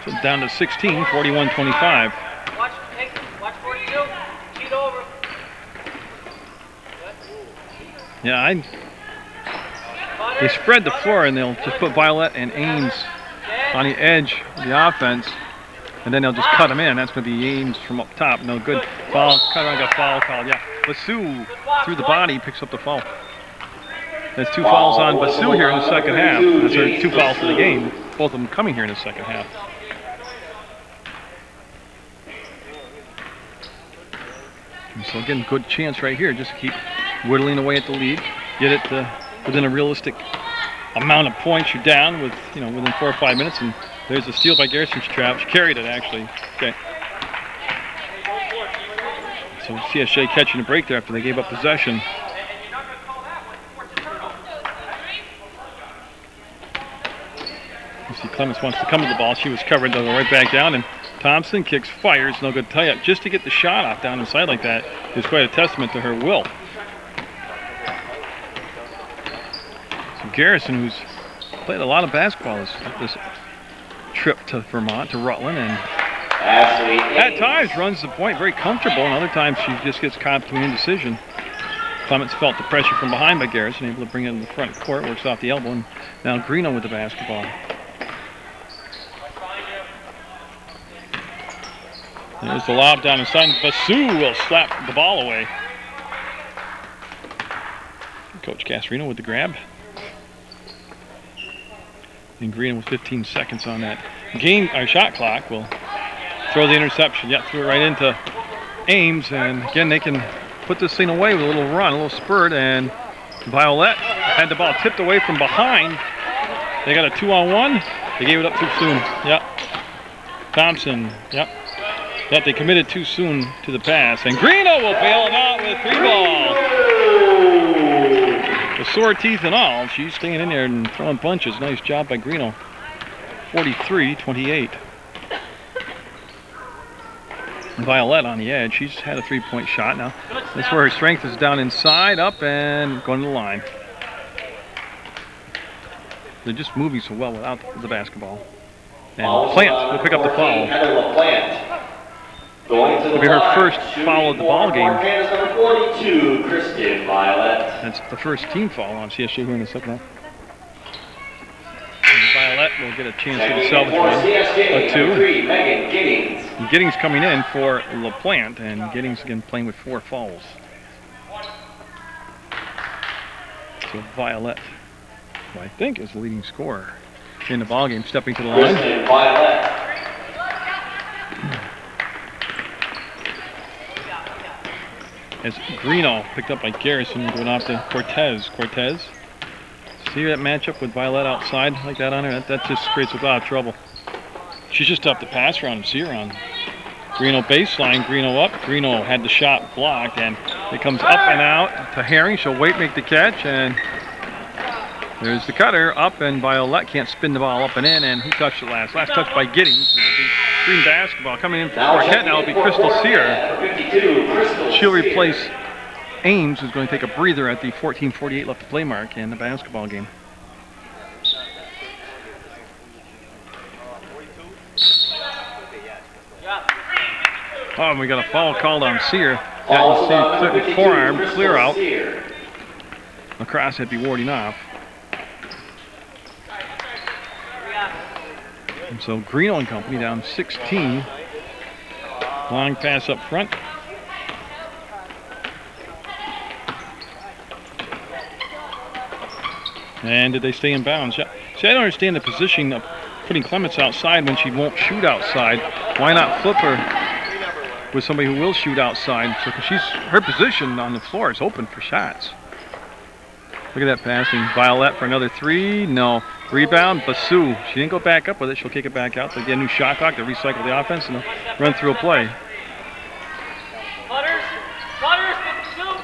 So down to 16, 41-25. Watch 42. Cheat over. Yeah, they spread the floor, and they'll just put Violet and Ames on the edge of the offense, and then they'll just cut them in. That's going to be Ames from up top. No good. Foul. Got foul called. Yeah, Basu through the body picks up the foul. There's 2 fouls on Basu here in the second half. Those are 2 fouls for the game. Both of them coming here in the second half. And so again, good chance right here just to keep whittling away at the lead, get it to within a realistic amount of points. You're down with, within 4 or 5 minutes, and there's a steal by Garrison. She carried it actually. Okay. So CSJ catching a break there after they gave up possession. You see Clements wants to come to the ball. She was covered, though, right back down, and Thompson kicks, fires, no good tie-up. Just to get the shot off down inside like that is quite a testament to her will. So Garrison, who's played a lot of basketball this trip to Vermont, to Rutland, and Ashley At Ames. times runs the point very comfortable, and other times she just gets caught between indecision. Clements felt the pressure from behind by Garrison, able to bring it in the front court, works off the elbow, and now Greeno with the basketball. There's the lob down inside, and Basu will slap the ball away. Coach Casarino with the grab. And Greeno with 15 seconds on that shot clock will throw the interception. Yeah, threw it right into Ames, and again they can put this thing away with a little run, a little spurt, and Violet had the ball tipped away from behind. They got a 2-on-1. They gave it up too soon. Yep. Thompson. Yep. Yep, they committed too soon to the pass, and Greeno will bail it out with 3 ball. With sore teeth and all, she's staying in there and throwing punches. Nice job by Greeno. 43-28. Violet on the edge. She's had a 3-point shot now. That's where her strength is, down inside, up, and going to the line. They're just moving so well without the basketball. And Plant will pick up the foul. It'll be her first foul of the ball game. Number 42, Kristen Violet. That's the first team foul on CSJ here in the second half. Violet will get a chance to salvage one. A 2. Megan Giddings. And Giddings coming in for LaPlante, and Giddings again playing with 4 fouls. So Violet, who I think is the leading scorer in the ball game, stepping to the line. Kristen Violet. As Greeno picked up by Garrison, going off to Cortez. Cortez. See that matchup with Violet outside like that on her? That just creates a lot of trouble. She's just up the pass around and see her on. Greeno baseline, Greeno up. Greeno had the shot blocked, and it comes up and out to Herring. She'll wait, make the catch, and there's the cutter up, and Violet can't spin the ball up and in, and who touched it last? Last touch by Giddings. Green basketball coming in for Quartet. Now it'll be Crystal Sear. She'll replace Ames, who's going to take a breather at the 14:48 left to play mark in the basketball game. Oh, and we got a foul called on Sear. That you see forearm clear out. Across had to be warding off. And so Greeno and company down 16. Long pass up front. And did they stay in bounds? Yeah. See, I don't understand the position of putting Clements outside when she won't shoot outside. Why not flip her with somebody who will shoot outside? So her position on the floor is open for shots. Look at that passing. Violet for another 3. No. Rebound, Basu. She didn't go back up with it. She'll kick it back out. They'll get a new shot clock to recycle the offense and run through a play.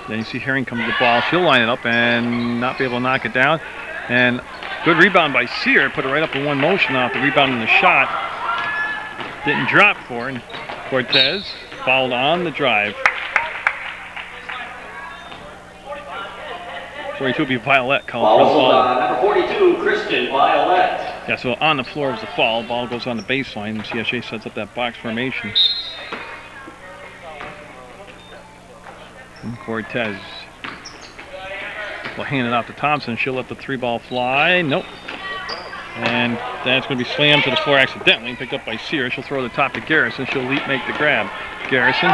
Then you see Herring come to the ball. She'll line it up and not be able to knock it down. And good rebound by Sear. Put it right up in one motion off the rebound and the shot. Didn't drop for her. And Cortez fouled on the drive. 42 will be Violet called for the foul. Number 42, Kristen Violet. Yeah, so on the floor was the foul. Ball goes on the baseline, and CSJ sets up that box formation. And Cortez will hand it off to Thompson. She'll let the 3-ball fly. Nope. And that's going to be slammed to the floor accidentally, picked up by Sear. She'll throw the top to Garrison. She'll make the grab. Garrison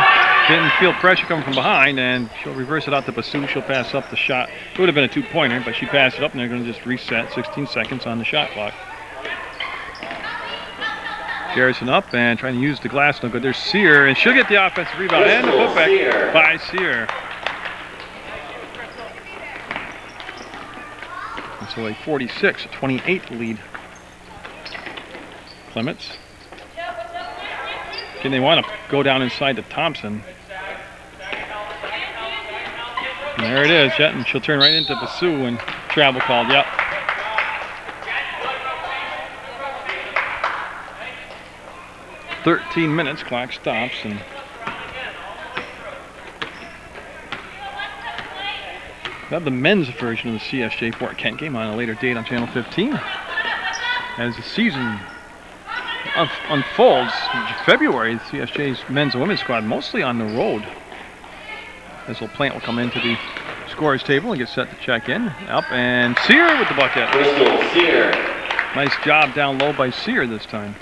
didn't feel pressure coming from behind, and she'll reverse it out to Basu. She'll pass up the shot. It would have been a 2-pointer, but she passed it up, and they're going to just reset. 16 seconds on the shot clock. Garrison up and trying to use the glass. No good. There's Sear, and she'll get the offensive rebound and the putback by Sear. And so a 46-28 lead. Clements. Again, they want to go down inside to Thompson. And there it is, Jet, and she'll turn right into Basu, and travel called, yep. .13 clock stops, and we have the men's version of the CSJ Fort Kent game on a later date on Channel 15 as the season unfolds, February, CSJ's men's and women's squad mostly on the road. This little plant will come into the scorer's table and get set to check in. Up and Sear with the bucket. Crystal Sear. Nice job down low by Sear this time.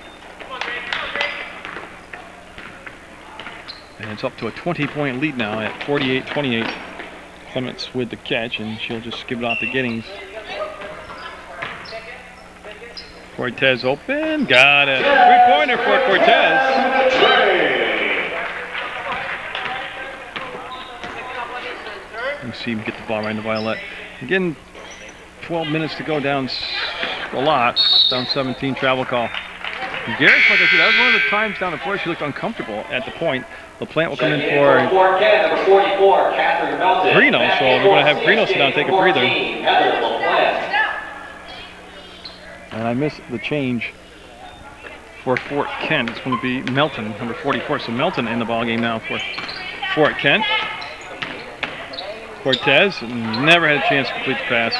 And it's up to a 20-point lead now at 48-28. Clements with the catch, and she'll just give it off to Giddings. Cortez open, got it. Three-pointer for Cortez. You see him get the ball right into Violet. Again, 12 minutes to go, down a lot, down 17, travel call. And Garrett, like I said, that was one of the times down the floor she looked uncomfortable at the point. LaPlante will come in for number 44, Catherine Melton. Greeno, so we're going to have Greeno sit down and take a breather. And I missed the change for Fort Kent. It's going to be Melton, number 44. So Melton in the ball game now for Fort Kent. Cortez never had a chance to complete the pass.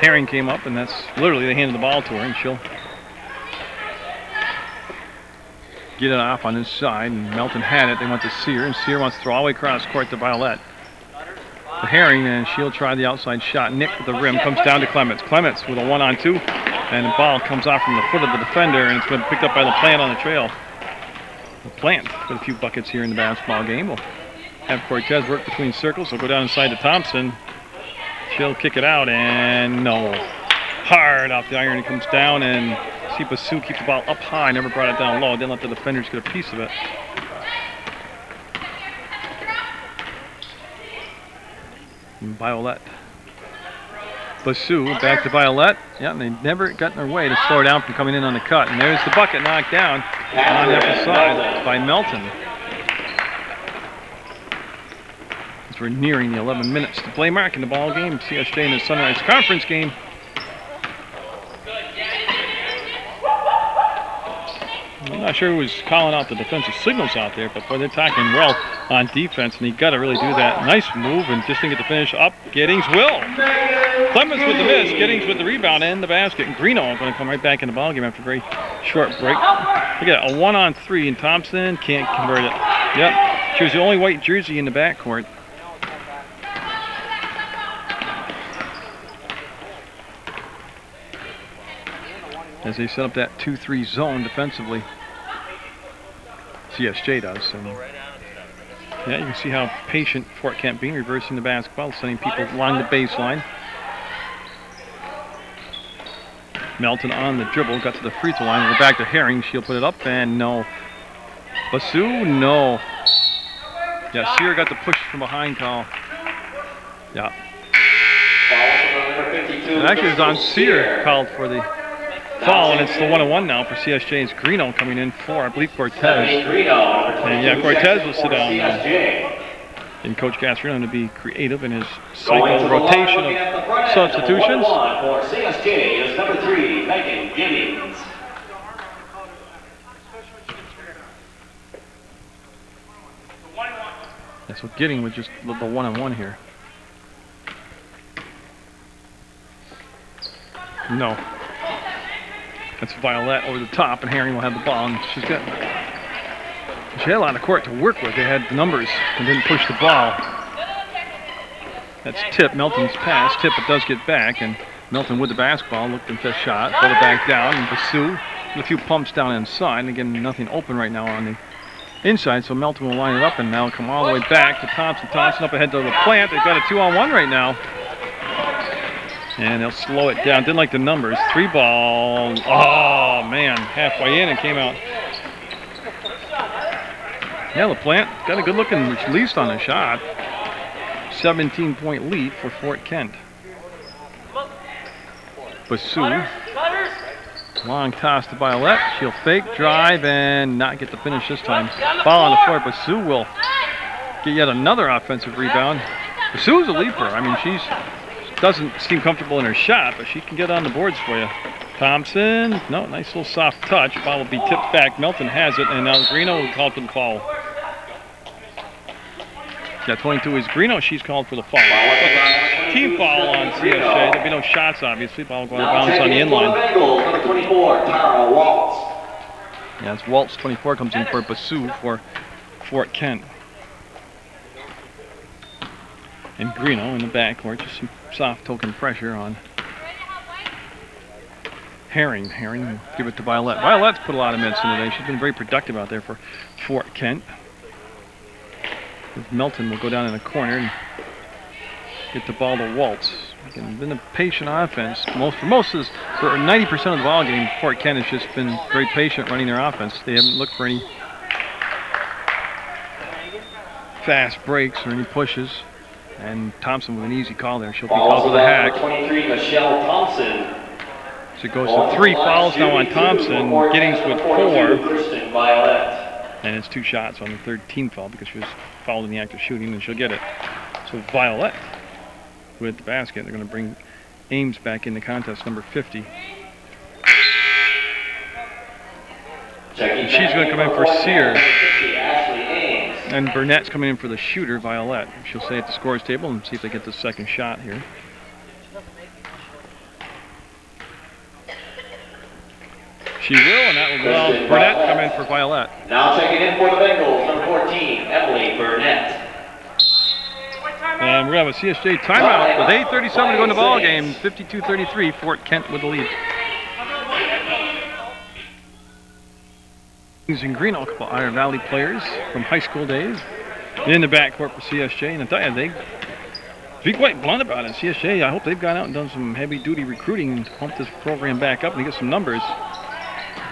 Herring came up, and that's literally they handed the ball to her, and she'll get it off on his side. And Melton had it. They went to Sear, and Sear wants to throw all the way across court to Violet. To Herring, and she'll try the outside shot. Nick with the rim comes down to Clements. Clements with a 1-on-2, and the ball comes off from the foot of the defender, and it's been picked up by LaPlante on the trail. LaPlante with a few buckets here in the basketball game. We'll have Cortez work between circles. We'll go down inside to Thompson. She'll kick it out, and no. Hard off the iron. It comes down, and Sipasu keeps the ball up high. Never brought it down low. Didn't let the defenders get a piece of it. Violet. Basu back to Violet. Yeah, and they never got in their way to slow her down from coming in on the cut. And there's the bucket knocked down on the upper side by Melton. As we're nearing the 11 minutes to play mark in the ball game. CSJ in the Sunrise Conference game. I'm not sure who was calling out the defensive signals out there, but boy, they're attacking well on defense, and you got to really do that. Nice move, and just didn't get the finish up. Giddings will. Clements with the miss. Giddings with the rebound and the basket. And Greeno going to come right back in the ballgame after a very short break. Look at that, a 1-on-3, and Thompson can't convert it. Yep, she was the only white jersey in the backcourt. As they set up that 2-3 zone defensively. CSJ does. And yeah, you can see how patient Fort Kent being, reversing the basketball, sending people along the baseline. Melton on the dribble, got to the free throw line. We're back to Herring. She'll put it up, and no. Basu, no. Yeah, Sear got the push from behind call. Yeah. And actually, it was on Sear called for the foul, and it's the 1-on-1 now for CSJ. It's Greeno coming in for, I believe, Cortez. And yeah, Cortez will sit down now. And Coach Gasparino to be creative in his cycle rotation of substitutions. For CSJ is number 3, Megan Giddings. That's what Giddings was just the 1-on-1 here. No. That's Violet over the top, and Herring will have the ball. And she had a lot of court to work with. They had the numbers and didn't push the ball. That's Tip, Melton's pass. Tip, it does get back, and Melton with the basketball, looked at the shot, pulled it back down, and Basu with a few pumps down inside. And again, nothing open right now on the inside, so Melton will line it up, and now come all the way back to Thompson. Thompson up ahead to LaPlante. They've got a 2-on-1 right now. And they'll slow it down. Didn't like the numbers. 3 ball. Oh, man. Halfway in and came out. Yeah, LaPlante got a good looking release on the shot. 17-point lead for Fort Kent. Basu. Long toss to Violet. She'll fake, drive, and not get the finish this time. Ball on the floor. Basu will get yet another offensive rebound. Basu's a leaper. I mean, she doesn't seem comfortable in her shot, but she can get on the boards for you. Thompson, no, nice little soft touch. Ball will be tipped back. Melton has it, and now Greeno will call for the foul. Yeah, 22 is Greeno. She's called for the foul. Team foul on CSJ. There'll be no no shots, obviously. Ball going Now bounce on the checking in for the inline. Bengals, number 24, Tara Waltz. Yeah, it's Waltz, 24, comes in for Basu for Fort Kent. And Greeno in the backcourt, just some soft token pressure on Herring. Herring will give it to Violet. Violet's put a lot of minutes in today. She's been very productive out there for Fort Kent. Melton will go down in the corner and get the ball to Waltz. Again, been a patient offense. For 90% of the ball game, Fort Kent has just been very patient running their offense. They haven't looked for any fast breaks or any pushes. And Thompson with an easy call there. She'll be called to the hack. 23, Michelle Thompson. So it goes to 3 fouls now on Thompson. Giddings with 4. Kristen Violet. And it's 2 shots on the third team foul because she was fouled in the act of shooting, and she'll get it. So Violet with the basket. They're going to bring Ames back in the contest, number 50. And she's going to come in for Sear. And Burnett's coming in for the shooter, Violet. She'll stay at the scorer's table and see if they get the second shot here. She will, and that will allow Burnett to come in for Violet. Now checking in for the Bengals, number 14, Emily Burnett. And we're going to have a CSJ timeout with 8:37 to go in the ball game. 52-33, Fort Kent with the lead. Using Greeno, a couple Iron Valley players from high school days in the backcourt for CSJ. And I tell you, they be quite blunt about it. CSJ, I hope they've gone out and done some heavy-duty recruiting to pump this program back up and get some numbers.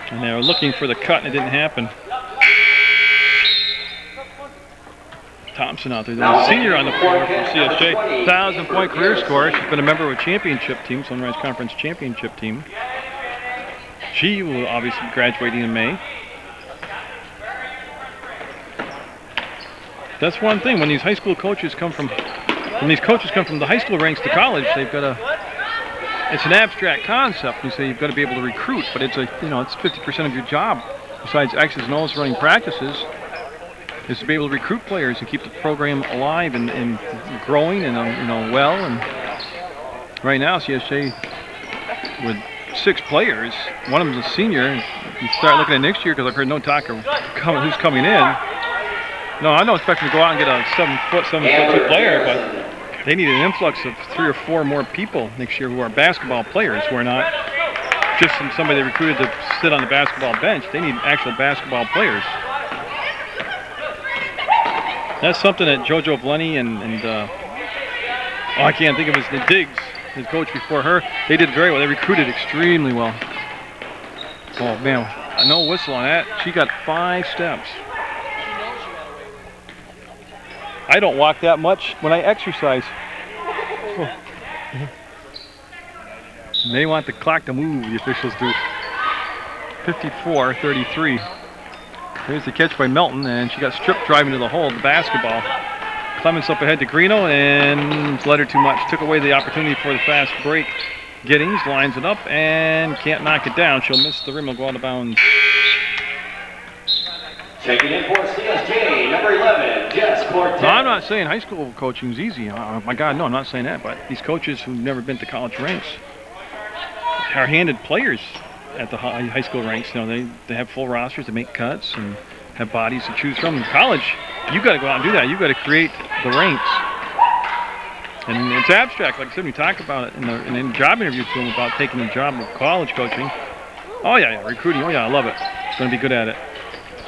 And they were looking for the cut, and it didn't happen. Thompson out there, the senior on the floor for CSJ. 1,000-point career scorer. She's been a member of a championship team, Sunrise Conference championship team. She will obviously be graduating in May. That's one thing. When these high school coaches come from, the high school ranks to college, they've got a. It's an abstract concept. You say you've got to be able to recruit, but it's it's 50% of your job. Besides X's and O's running practices, is to be able to recruit players and keep the program alive and growing and well. And right now, CSJ with 6 players. One of them's a senior. You start looking at next year because I've heard no talk of who's coming in. No, I don't expect them to go out and get a 7'2" player, but they need an influx of 3 or 4 more people next year who are basketball players, who are not just somebody they recruited to sit on the basketball bench. They need actual basketball players. That's something that JoJo Blenny and I can't think of his name, Diggs, his coach before her, they did very well. They recruited extremely well. Oh man, no whistle on that. She got 5 steps. I don't walk that much when I exercise. Oh. They want the clock to move, the officials do. 54-33. Here's the catch by Melton, and she got stripped driving to the hole, the basketball. Clements up ahead to Greeno, and led her too much. Took away the opportunity for the fast break. Giddings lines it up and can't knock it down. She'll miss the rim, will go out of bounds. Checking in for CSJ, number 11, Jess Cortez. No, I'm not saying high school coaching is easy. Oh my God, no, I'm not saying that. But these coaches who've never been to college ranks are handed players at the high school ranks. They have full rosters to make cuts and have bodies to choose from. In college, you've got to go out and do that. You've got to create the ranks. And it's abstract. Like I said, we talk about it in the job interview to them about taking the job of college coaching. Oh yeah, recruiting. Oh yeah, I love it. Going to be good at it.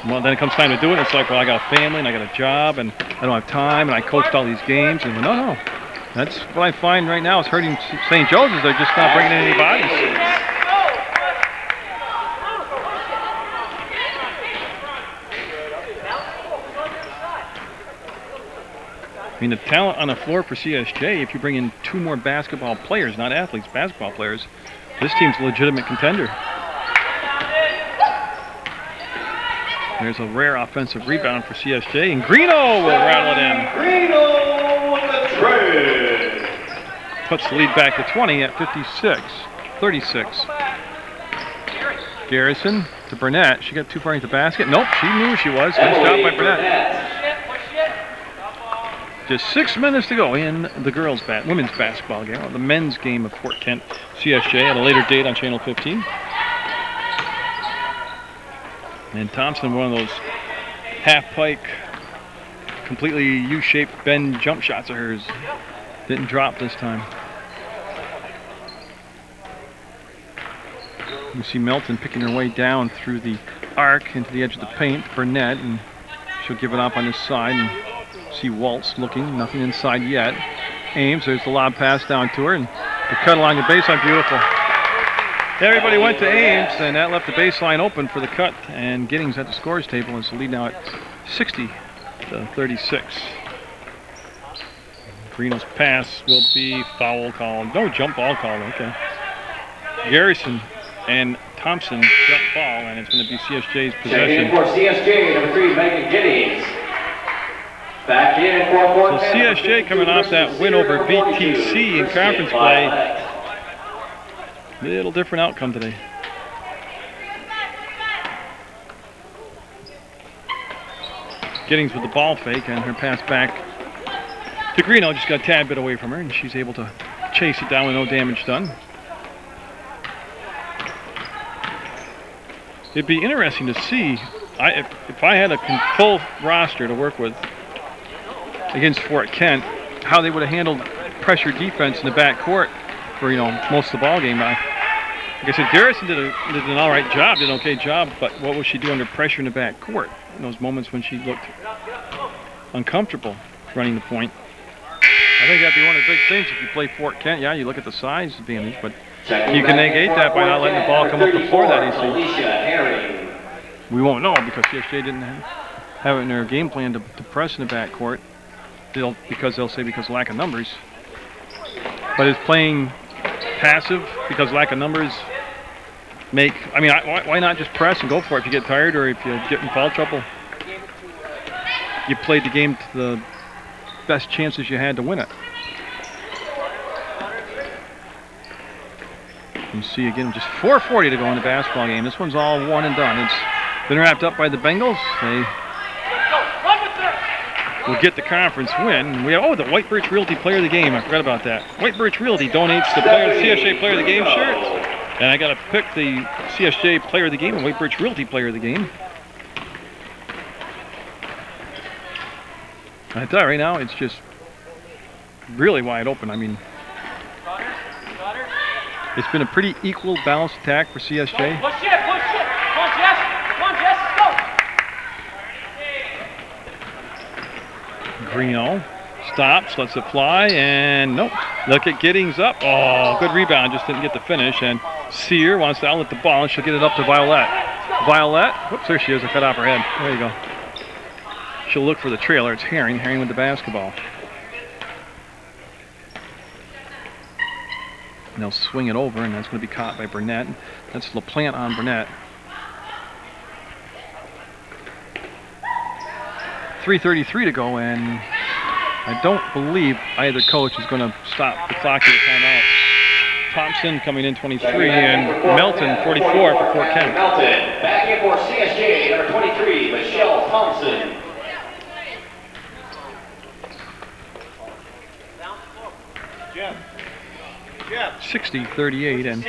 Well, then it comes time to do it. It's like, well, I got a family and I got a job and I don't have time and I coached all these games. And no. That's what I find right now is hurting St. Joe's is they're just not bringing in any bodies. I mean, the talent on the floor for CSJ, if you bring in 2 more basketball players, not athletes, basketball players, this team's a legitimate contender. There's a rare offensive rebound for CSJ, and Greeno will rattle it in. Greeno with the trade. Puts the lead back to 20 at 56-36. Garrison to Burnett. She got too far into the basket. Nope, she knew she was. Nice job by Burnett. Just 6 minutes to go in the women's basketball game, or the men's game of Fort Kent CSJ at a later date on Channel 15. And Thompson, one of those half-pike, completely U-shaped bend jump shots of hers. Didn't drop this time. You see Melton picking her way down through the arc into the edge of the paint. Burnett, and she'll give it up on this side. And see Waltz looking, nothing inside yet. Ames, there's the lob pass down to her, and the cut along the baseline, beautiful. Everybody went to Ames, and that left the baseline open for the cut. And Giddings at the scores table, and it's the lead now at 60-36. Greeno's pass will be foul called. No, jump ball called, okay. Garrison and Thompson jump ball, and it's going to be CSJ's possession. Checking in for CSJ, number 3, Megan Giddings. Back in for Fort So CSJ coming off that win over BTC in conference play. Little different outcome today. Giddings with the ball fake, and her pass back to Greeno just got a tad bit away from her, and she's able to chase it down with no damage done. It'd be interesting to see, if I had a full roster to work with against Fort Kent, how they would have handled pressure defense in the backcourt for most of the ball game. Like I said, Garrison did an all right job, did an okay job, but what was she doing under pressure in the backcourt? In those moments when she looked uncomfortable running the point. I think that'd be one of the big things if you play Fort Kent. Yeah, you look at the size advantage, but you can negate that by not letting the ball come up the floor that easy. We won't know because CSJ didn't have it in their game plan to press in the backcourt. Because they'll say because of lack of numbers. But is playing passive because lack of numbers why not just press and go for it if you get tired or if you get in foul trouble? You played the game to the best chances you had to win it. You see again, just 4:40 to go in the basketball game. This one's all one and done. It's been wrapped up by the Bengals. They will get the conference win. We have, the White Birch Realty Player of the Game. I forgot about that. White Birch Realty donates the CSJ Player of the Game shirt. And I got to pick the CSJ Player of the Game and White Birch Realty Player of the Game. I tell you right now, it's just really wide open. I mean, it's been a pretty equal, balanced attack for CSJ. Push it, push it. Come on, Jess. Come on, Jess, let's go. Greeno stops, lets it fly, and nope. Look at Giddings up. Oh, good rebound, just didn't get the finish. And Sear wants to outlet the ball, and she'll get it up to Violet. Violet, whoops, there she is. I cut off her head. There you go. She'll look for the trailer. It's Herring with the basketball. And they'll swing it over, and that's going to be caught by Burnett. That's LaPlante on Burnett. 3:33 to go, and I don't believe either coach is going to stop the clock at a timeout. Thompson coming in 23, and Melton 44 for Fort Kent. Melton back in for CSJ, number 23, Michelle Thompson. 60-38, and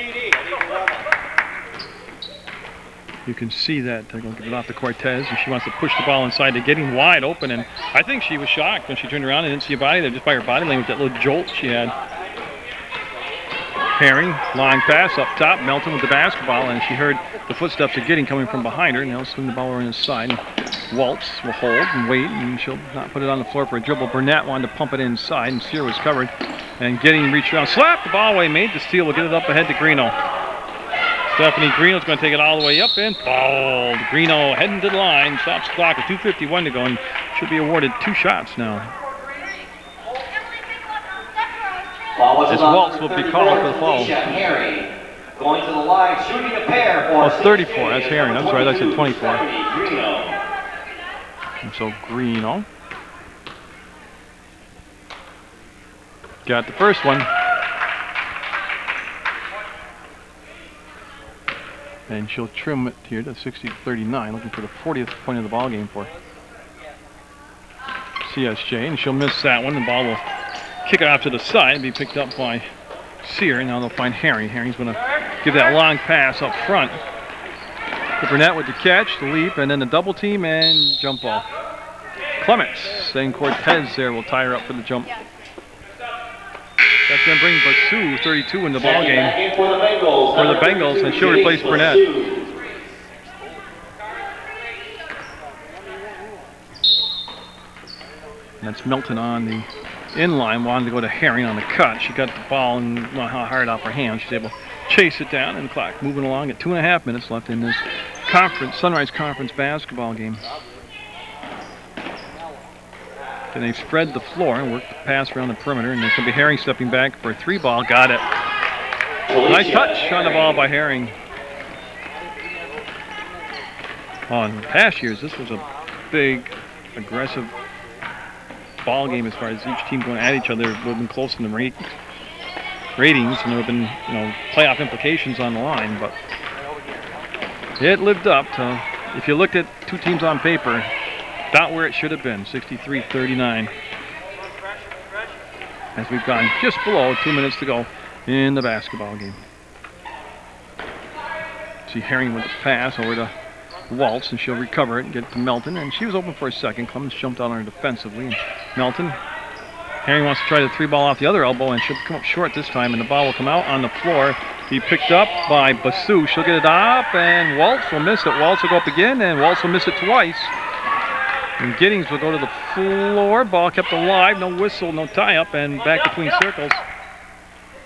you can see that they're going to give it off to Cortez, and she wants to push the ball inside to getting wide open, and I think she was shocked when she turned around and didn't see a body there just by her body language, that little jolt she had. Herring, long pass up top, Melton with the basketball, and she heard the footsteps of Gidding coming from behind her, and they'll swing the ball over on his side. And Waltz will hold and wait, and she'll not put it on the floor for a dribble. Burnett wanted to pump it inside, and Sear was covered. And Gidding reached around, slapped the ball away, made the steal, will get it up ahead to Greeno. Stephanie Greeno's going to take it all the way up and fouled. Greeno heading to the line, stops the clock with 2:51 to go, and should be awarded 2 shots now. This Waltz will be called for the foul. Going to the line, shooting a pair for 34, that's Herring. I'm sorry, I said 24. And so Greeno got the first one. And she'll trim it here to 60-39, looking for the 40th point of the ball game for her. CSJ, and she'll miss that one. The ball will kick it off to the side and be picked up by Sear. Now they'll find Herring. Herring's going to give that long pass up front. The Burnett with the catch, the leap, and then the double team and jump ball. Clements, saying Cortez there will tie her up for the jump. That's going to bring Basu, 32, in the ball game For the Bengals, and she'll replace Burnett. And that's Melton on the inline, wanted to go to Herring on the cut. She got the ball and hard off her hand. She's able to chase it down, and the clock moving along at 2.5 minutes left in this Sunrise Conference basketball game. And they've spread the floor and worked the pass around the perimeter, and there's going to be Herring stepping back for a 3-ball. Got it. Nice touch on the ball by Herring. In past years, this was a big, aggressive ball game as far as each team going at each other. It would have been close in the ratings, and there would have been playoff implications on the line, but it lived up to, if you looked at two teams on paper, about where it should have been, 63-39. As we've gone just below 2 minutes to go in the basketball game. See Herring with the pass over to Waltz, and she'll recover it and get it to Melton, and she was open for a second. Clemens jumped on her defensively, and Melton. Herring wants to try the 3-ball off the other elbow, and she'll come up short this time, and the ball will come out on the floor. Be picked up by Basu. She'll get it up, and Waltz will miss it. Waltz will go up again, and Waltz will miss it twice. And Giddings will go to the floor. Ball kept alive, no whistle, no tie-up, and back between circles.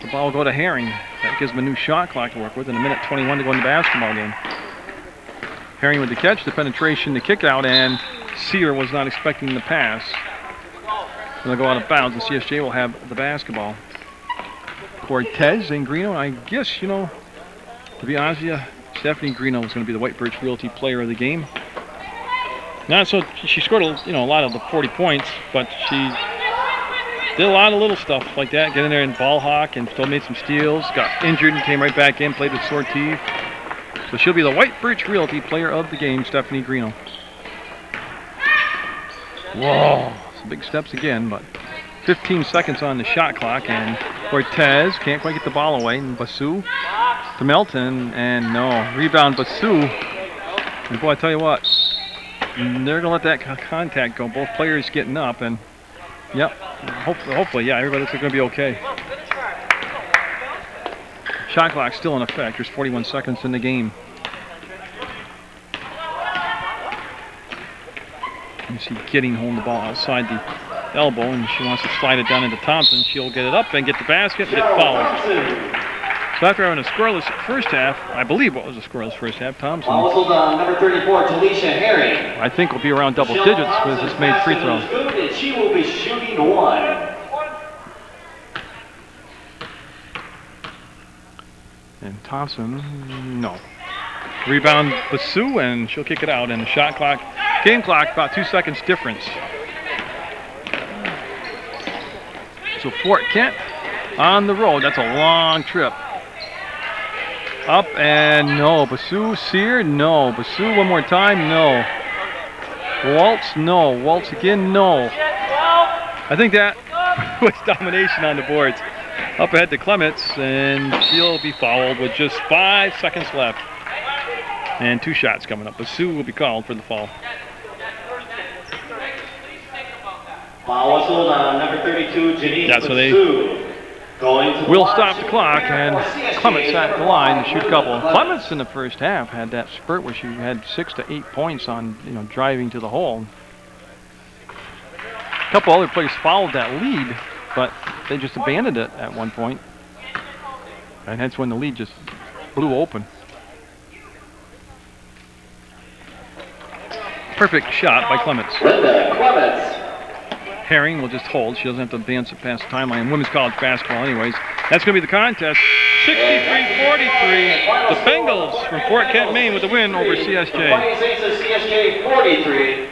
The ball will go to Herring. That gives them a new shot clock to work with, and 1:21 to go in the basketball game. Herring with the catch, the penetration, the kick out, and Sear was not expecting the pass. They'll go out of bounds, and CSJ will have the basketball. Cortez and Greeno, I guess, to be honest with you, Stephanie Greeno is going to be the White Birch Realty player of the game. Not so, she scored a lot of the 40 points, but she did a lot of little stuff like that. Get in there and ball hawk, and still made some steals. Got injured and came right back in, played with sore teeth. So she'll be the White Birch Realty player of the game, Stephanie Greeno. Whoa, some big steps again, but 15 seconds on the shot clock, and Cortez can't quite get the ball away. And Basu to Melton, and no, rebound Basu. And boy, I tell you what, they're going to let that contact go. Both players getting up, and yep, hopefully, yeah, everybody's going to be okay. Shot clock still in effect. There's 41 seconds in the game. You see Gidding holding the ball outside the elbow, and she wants to slide it down into Thompson. She'll get it up and get the basket and get fouled. So after having a scoreless first half, I believe what was a scoreless first half, Thompson, number 34, Talisha Herring. I think will be around double digits with this made free throw. And she will be shooting 1. And Thompson, no. Rebound Basu, and she'll kick it out. And the shot clock, game clock, about 2 seconds difference. So Fort Kent on the road. That's a long trip. Up and no. Basu, Sear, no. Basu one more time, no. Waltz, no. Waltz again, no. I think that was domination on the boards. Up ahead to Clements, and she'll be fouled with just 5 seconds left. And 2 shots coming up. Basu will be called for the foul. Foul whistled on number 32, Janice That's what they will stop the clock, and Clements at the line to shoot a couple. Clements in the first half had that spurt where she had 6 to 8 points on driving to the hole. A couple other players followed that lead, but they just abandoned it at one point. And that's when the lead just blew open. Perfect shot by Clements. Herring will just hold. She doesn't have to advance it past the timeline. Women's college basketball anyways. That's going to be the contest. 63-43. The Bengals from Fort Kent, Maine with the win over CSJ. 26 CSJ 43.